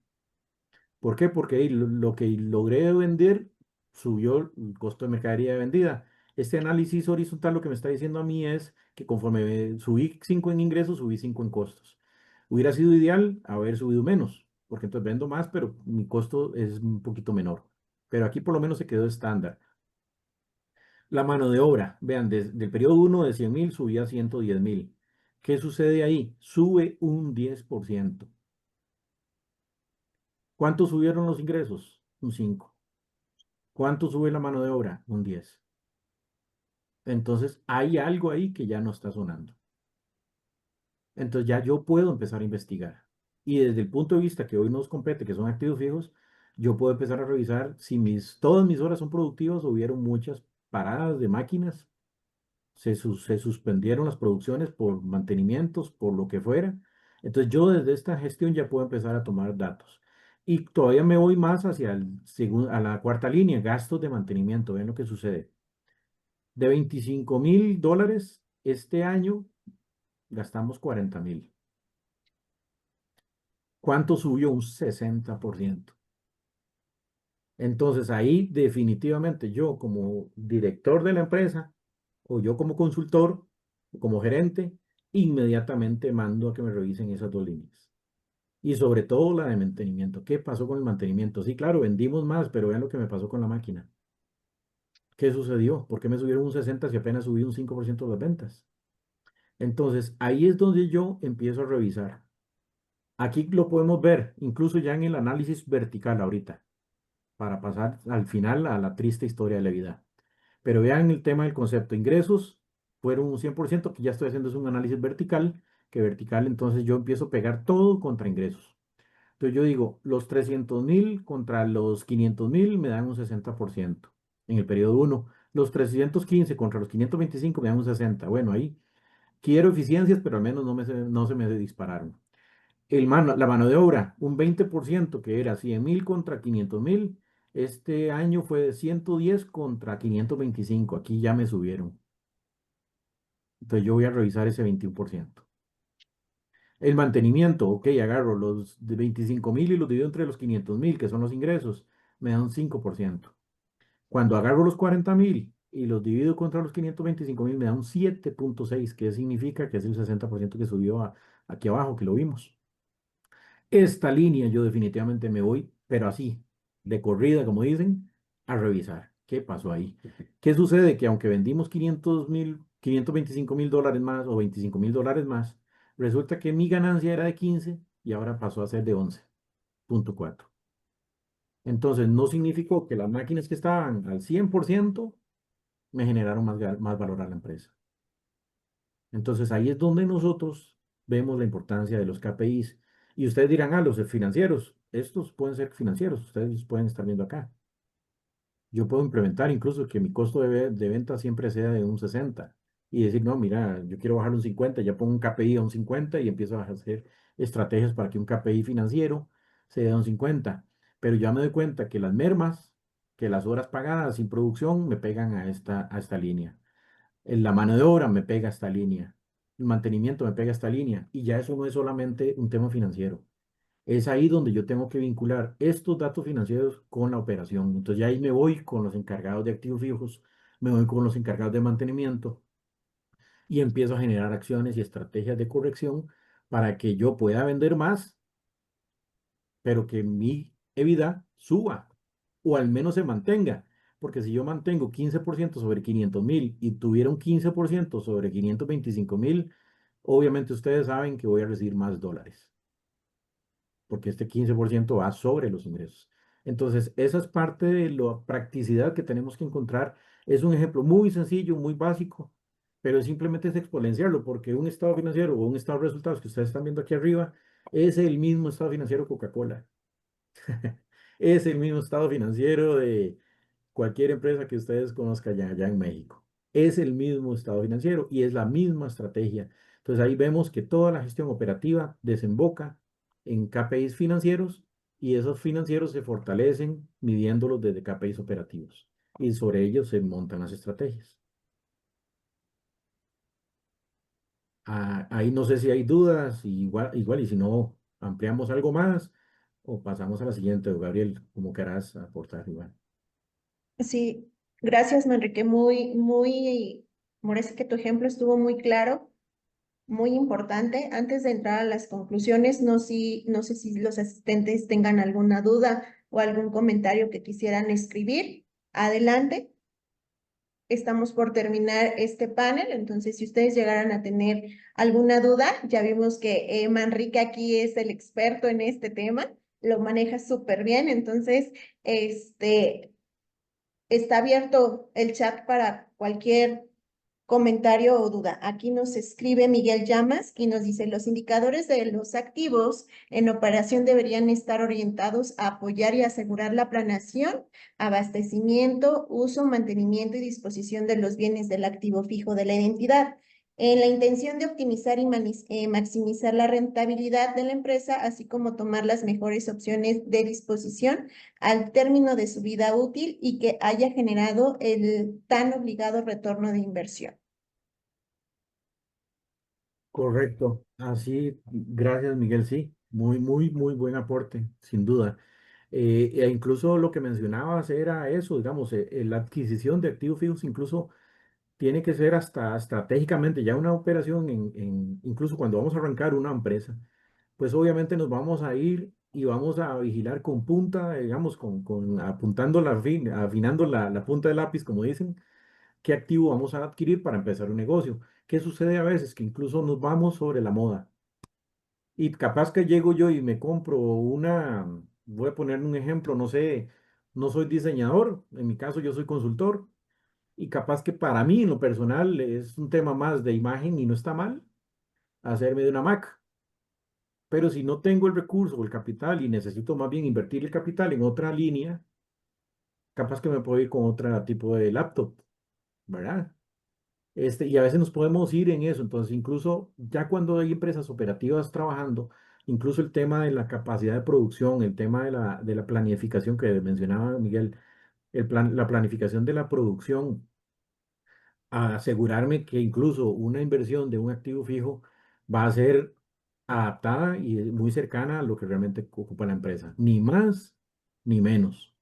S3: ¿Por qué? Porque lo que logré vender subió el costo de mercadería vendida. Este análisis horizontal lo que me está diciendo a mí es que conforme subí 5 en ingresos, subí 5 en costos. Hubiera sido ideal haber subido menos, porque entonces vendo más, pero mi costo es un poquito menor. Pero aquí por lo menos se quedó estándar. La mano de obra, vean, desde el periodo uno de 100.000 subía a 110.000. ¿Qué sucede ahí? Sube un 10%. ¿Cuánto subieron los ingresos? Un 5. ¿Cuánto sube la mano de obra? Un 10. Entonces hay algo ahí que ya no está sonando. Entonces ya yo puedo empezar a investigar. Y desde el punto de vista que hoy nos compete, que son activos fijos, yo puedo empezar a revisar si todas mis horas son productivas o hubieron muchas paradas de máquinas, se suspendieron las producciones por mantenimientos, por lo que fuera. Entonces yo desde esta gestión ya puedo empezar a tomar datos. Y todavía me voy más hacia a la cuarta línea, gastos de mantenimiento. Ven lo que sucede. De 25.000 dólares, este año gastamos 40.000. ¿Cuánto subió? Un 60%. Entonces ahí definitivamente yo como director de la empresa o yo como consultor, como gerente, inmediatamente mando a que me revisen esas dos líneas. Y sobre todo la de mantenimiento. ¿Qué pasó con el mantenimiento? Sí, claro, vendimos más, pero vean lo que me pasó con la máquina. ¿Qué sucedió? ¿Por qué me subieron un 60 si apenas subí un 5% de las ventas? Entonces, ahí es donde yo empiezo a revisar. Aquí lo podemos ver, incluso ya en el análisis vertical ahorita, para pasar al final a la triste historia de la vida. Pero vean el tema del concepto. Ingresos fueron un 100%, que ya estoy haciendo es un análisis vertical, que vertical entonces yo empiezo a pegar todo contra ingresos. Entonces yo digo, los 300.000 contra los 500.000 me dan un 60% en el periodo uno. Los 315 contra los 525 me dan un 60%. Bueno, ahí quiero eficiencias, pero al menos no se me dispararon. La mano de obra, un 20% que era 100.000 contra 500.000, Este año fue de 110 contra 525. Aquí ya me subieron. Entonces yo voy a revisar ese 21%. El mantenimiento, ok, agarro los de 25.000 y los divido entre los 500.000, que son los ingresos, me da un 5%. Cuando agarro los 40.000 y los divido contra los 525.000, me da un 7,6, que significa que es el 60% que subió aquí abajo, que lo vimos. Esta línea yo definitivamente me voy, pero así, de corrida, como dicen, a revisar. ¿Qué pasó ahí? ¿Qué sucede? Que aunque vendimos 525.000 dólares más o 25.000 dólares más, resulta que mi ganancia era de 15 y ahora pasó a ser de 11,4. Entonces, no significó que las máquinas que estaban al 100% me generaron más valor a la empresa. Entonces, ahí es donde nosotros vemos la importancia de los KPIs. Y ustedes dirán, los financieros, estos pueden ser financieros, ustedes pueden estar viendo acá. Yo puedo implementar incluso que mi costo de venta siempre sea de un 60 y decir, no, mira, yo quiero bajar un 50, ya pongo un KPI a un 50 y empiezo a hacer estrategias para que un KPI financiero sea de un 50. Pero ya me doy cuenta que las mermas, que las horas pagadas sin producción me pegan a esta línea. La mano de obra me pega a esta línea. El mantenimiento me pega a esta línea. Y ya eso no es solamente un tema financiero. Es ahí donde yo tengo que vincular estos datos financieros con la operación. Entonces ya ahí me voy con los encargados de activos fijos, me voy con los encargados de mantenimiento y empiezo a generar acciones y estrategias de corrección para que yo pueda vender más, pero que mi EBITDA suba o al menos se mantenga. Porque si yo mantengo 15% sobre 500.000 y tuviera un 15% sobre 525.000, obviamente ustedes saben que voy a recibir más dólares porque este 15% va sobre los ingresos. Entonces, esa es parte de la practicidad que tenemos que encontrar. Es un ejemplo muy sencillo, muy básico, pero simplemente es exponenciarlo, porque un estado financiero o un estado de resultados que ustedes están viendo aquí arriba es el mismo estado financiero Coca-Cola. Es el mismo estado financiero de cualquier empresa que ustedes conozcan allá en México. Es el mismo estado financiero y es la misma estrategia. Entonces ahí vemos que toda la gestión operativa desemboca en KPIs financieros y esos financieros se fortalecen midiéndolos desde KPIs operativos y sobre ellos se montan las estrategias. Ahí no sé si hay dudas, igual y si no, ampliamos algo más o pasamos a la siguiente, Gabriel, como querás aportar igual.
S1: Sí, gracias, Manrique. Me parece que tu ejemplo estuvo muy claro, muy importante. Antes de entrar a las conclusiones, no sé si los asistentes tengan alguna duda o algún comentario que quisieran escribir. Adelante. Estamos por terminar este panel, entonces si ustedes llegaran a tener alguna duda, ya vimos que Manrique aquí es el experto en este tema, lo maneja súper bien, entonces está abierto el chat para cualquier comentario o duda. Aquí nos escribe Miguel Llamas y nos dice, los indicadores de los activos en operación deberían estar orientados a apoyar y asegurar la planeación, abastecimiento, uso, mantenimiento y disposición de los bienes del activo fijo de la identidad, en la intención de optimizar y maximizar la rentabilidad de la empresa, así como tomar las mejores opciones de disposición al término de su vida útil y que haya generado el tan obligado retorno de inversión.
S3: Correcto, así, gracias Miguel, sí, muy, muy, muy buen aporte, sin duda. E incluso lo que mencionabas era eso, digamos, la adquisición de activos fijos incluso tiene que ser hasta estratégicamente, ya una operación, incluso cuando vamos a arrancar una empresa, pues obviamente nos vamos a ir y vamos a vigilar con punta, digamos, apuntando afinando la punta del lápiz, como dicen, qué activo vamos a adquirir para empezar un negocio. ¿Qué sucede a veces? Que incluso nos vamos sobre la moda. Y capaz que llego yo y me compro voy a poner un ejemplo, no sé, no soy diseñador, en mi caso yo soy consultor, y capaz que para mí en lo personal es un tema más de imagen y no está mal hacerme de una Mac. Pero si no tengo el recurso o el capital y necesito más bien invertir el capital en otra línea, capaz que me puedo ir con otro tipo de laptop, ¿verdad? Y a veces nos podemos ir en eso. Entonces, incluso ya cuando hay empresas operativas trabajando, incluso el tema de la capacidad de producción, el tema de la planificación que mencionaba Miguel, la planificación de la producción, a asegurarme que incluso una inversión de un activo fijo va a ser adaptada y muy cercana a lo que realmente ocupa la empresa, ni más ni menos,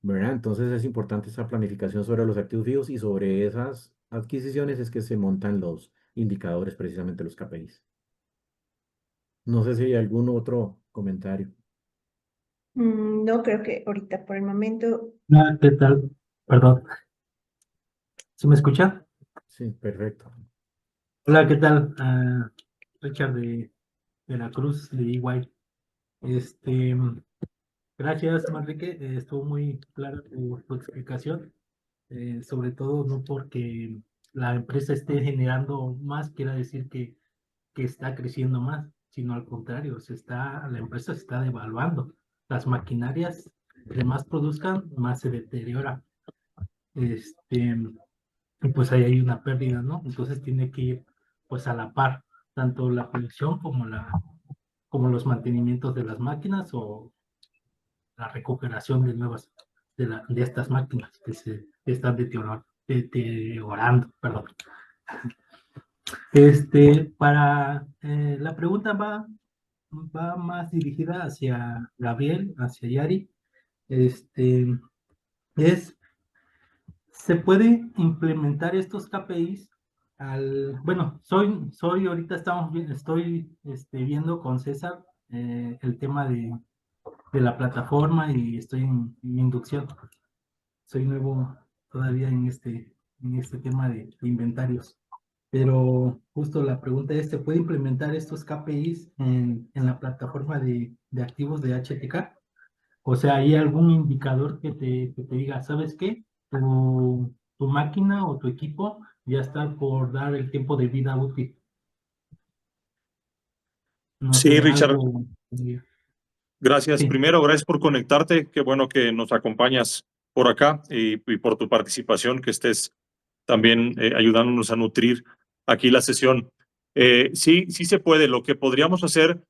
S3: ¿verdad? Entonces es importante esa planificación sobre los activos fijos y sobre esas adquisiciones es que se montan los indicadores, precisamente los KPIs. No sé si hay algún otro comentario.
S1: No creo que ahorita por el momento.
S4: Ah, ¿qué tal? Perdón, ¿se me escucha?
S3: Sí, perfecto.
S4: Hola, ¿qué tal? Richard de la Cruz, de EY. Este, gracias, Manrique. Estuvo muy clara tu explicación. Sobre todo no porque la empresa esté generando más, quiera decir que está creciendo más, sino al contrario, la empresa se está devaluando. Las maquinarias, de más produzcan, más se deteriora. Este, y pues ahí hay una pérdida, ¿no? Entonces tiene que ir pues a la par, tanto la producción como los mantenimientos de las máquinas o la recuperación de nuevas de estas máquinas que se están deteriorando, perdón. Para la pregunta va más dirigida hacia Gabriel, hacia Yari. Este, es ¿Se puede implementar estos KPIs bueno, ahorita estoy viendo con César el tema de la plataforma y estoy en inducción. Soy nuevo todavía en este tema de inventarios. Pero justo la pregunta es, ¿se puede implementar estos KPIs en la plataforma de activos de HTK? O sea, ¿hay algún indicador que te diga, ¿sabes qué? Tu máquina o tu equipo ya está por dar el tiempo de vida útil. No
S2: Sí,
S4: sé,
S2: Richard,
S4: algo.
S2: gracias.
S4: Sí,
S2: Primero, gracias por conectarte. Qué bueno que nos acompañas por acá y por tu participación, que estés también ayudándonos a nutrir aquí la sesión. Sí, sí se puede. Lo que podríamos hacer,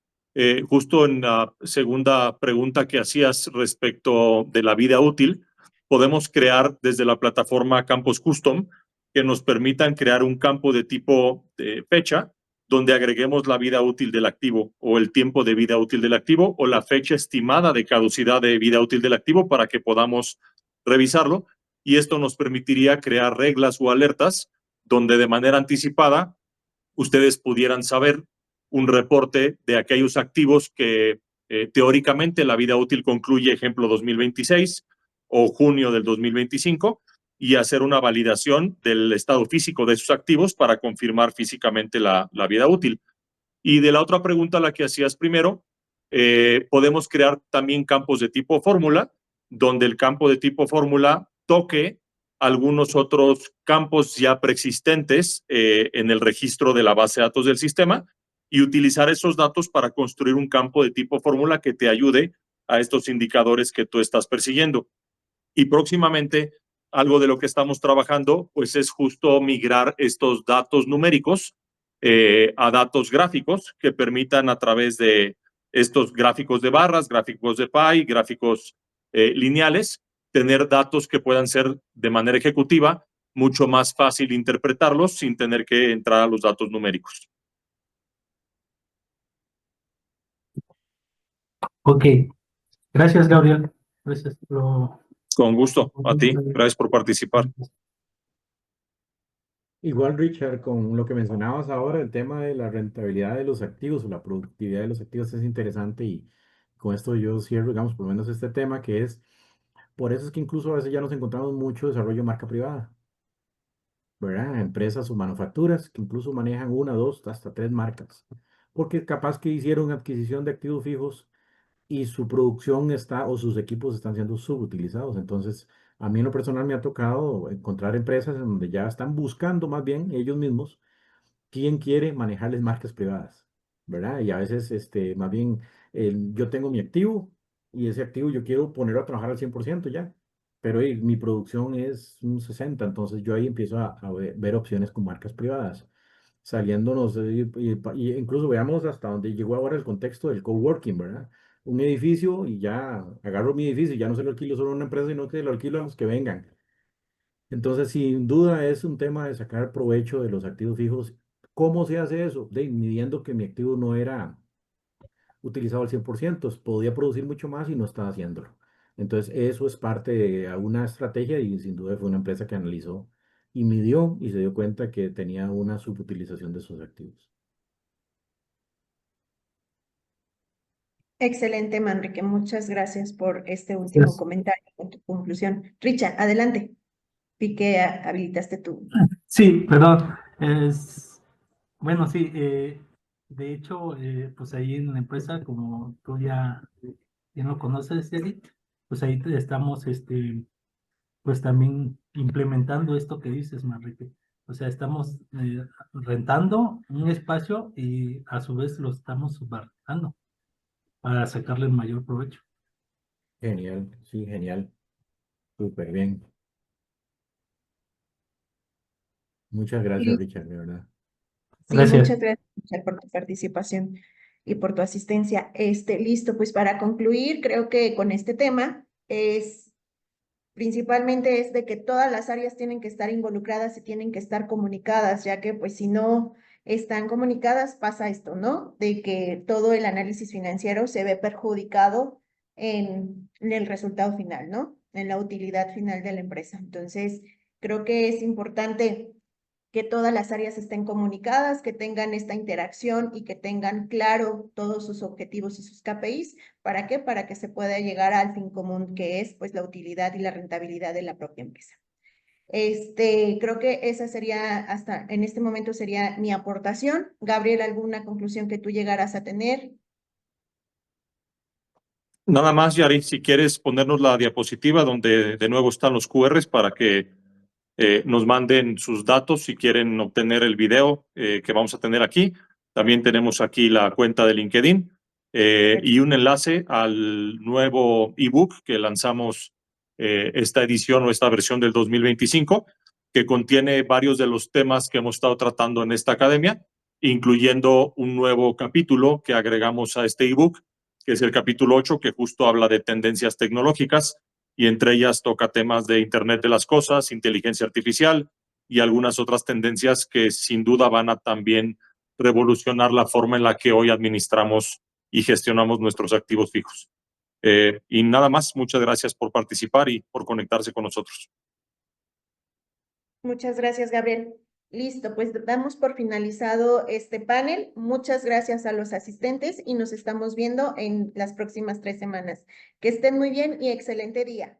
S2: justo en la segunda pregunta que hacías respecto de la vida útil, podemos crear desde la plataforma Campos Custom que nos permitan crear un campo de tipo fecha donde agreguemos la vida útil del activo o el tiempo de vida útil del activo o la fecha estimada de caducidad de vida útil del activo para que podamos revisarlo. Y esto nos permitiría crear reglas o alertas donde de manera anticipada ustedes pudieran saber un reporte de aquellos activos que teóricamente la vida útil concluye, ejemplo, 2026 o junio del 2025, y hacer una validación del estado físico de esos activos para confirmar físicamente la vida útil. Y de la otra pregunta, la que hacías primero, podemos crear también campos de tipo fórmula, donde el campo de tipo fórmula toque algunos otros campos ya preexistentes en el registro de la base de datos del sistema y utilizar esos datos para construir un campo de tipo fórmula que te ayude a estos indicadores que tú estás persiguiendo. Y próximamente, algo de lo que estamos trabajando, pues es justo migrar estos datos numéricos a datos gráficos que permitan a través de estos gráficos de barras, gráficos de pie, gráficos lineales, tener datos que puedan ser de manera ejecutiva mucho más fácil interpretarlos sin tener que entrar a los datos numéricos.
S4: ok. Gracias, Gabriel. Gracias.
S2: Con gusto, a ti. Gracias por participar.
S3: Igual, Richard, con lo que mencionabas ahora, el tema de la rentabilidad de los activos o la productividad de los activos es interesante y con esto yo cierro, digamos, por lo menos este tema que es, por eso es que incluso a veces ya nos encontramos mucho desarrollo de marca privada, ¿verdad? Empresas o manufacturas que incluso manejan una, dos, hasta tres marcas, porque capaz que hicieron adquisición de activos fijos y su producción está o sus equipos están siendo subutilizados. Entonces, a mí en lo personal me ha tocado encontrar empresas en donde ya están buscando más bien ellos mismos quién quiere manejarles marcas privadas, ¿verdad? Y a veces, más bien, yo tengo mi activo y ese activo yo quiero ponerlo a trabajar al 100% ya, pero mi producción es un 60%, entonces yo ahí empiezo a ver opciones con marcas privadas. saliéndonos, y incluso veamos hasta dónde llegó ahora el contexto del coworking, ¿verdad? Un edificio y ya agarro mi edificio y ya no se lo alquilo solo a una empresa, sino que lo alquilo a los que vengan. Entonces, sin duda es un tema de sacar provecho de los activos fijos. ¿Cómo se hace eso? Midiendo que mi activo no era utilizado al 100%, podía producir mucho más y no estaba haciéndolo. Entonces, eso es parte de una estrategia y sin duda fue una empresa que analizó y midió y se dio cuenta que tenía una subutilización de sus activos.
S1: Excelente, Manrique. Muchas gracias por este último
S4: Gracias.
S1: comentario con tu conclusión. Richard, adelante. Vi que habilitaste tu.
S4: Sí, perdón. Bueno, sí, de hecho, pues ahí en la empresa, como tú ya lo conoces, Eric, pues ahí estamos, pues también implementando esto que dices, Manrique. O sea, estamos rentando un espacio y a su vez lo estamos subarrendando para sacarle el mayor provecho.
S3: Genial, sí, genial. Súper bien. Muchas gracias,
S1: Y
S3: Richard, de verdad.
S1: sí,
S4: Gracias.
S1: muchas gracias, Richard, por tu participación y por tu asistencia. Listo, pues para concluir, creo que con este tema principalmente es de que todas las áreas tienen que estar involucradas y tienen que estar comunicadas, ya que pues si no están comunicadas pasa esto, ¿no? De que todo el análisis financiero se ve perjudicado en el resultado final, ¿no? En la utilidad final de la empresa. Entonces, creo que es importante que todas las áreas estén comunicadas, que tengan esta interacción y que tengan claro todos sus objetivos y sus KPIs. ¿Para qué? Para que se pueda llegar al fin común, que es pues la utilidad y la rentabilidad de la propia empresa. Creo que esa sería, hasta en este momento sería mi aportación. Gabriel, ¿alguna conclusión que tú llegaras a tener?
S2: Nada más, Yari, si quieres ponernos la diapositiva donde de nuevo están los QRs para que nos manden sus datos si quieren obtener el video que vamos a tener aquí. También tenemos aquí la cuenta de LinkedIn y un enlace al nuevo ebook que lanzamos esta edición o esta versión del 2025, que contiene varios de los temas que hemos estado tratando en esta academia, incluyendo un nuevo capítulo que agregamos a este ebook, que es el capítulo 8, que justo habla de tendencias tecnológicas y entre ellas toca temas de Internet de las Cosas, inteligencia artificial y algunas otras tendencias que sin duda van a también revolucionar la forma en la que hoy administramos y gestionamos nuestros activos fijos. Y nada más, muchas gracias por participar y por conectarse con nosotros.
S1: Muchas gracias, Gabriel. Listo, pues damos por finalizado este panel. Muchas gracias a los asistentes y nos estamos viendo en las próximas 3 semanas. Que estén muy bien y excelente día.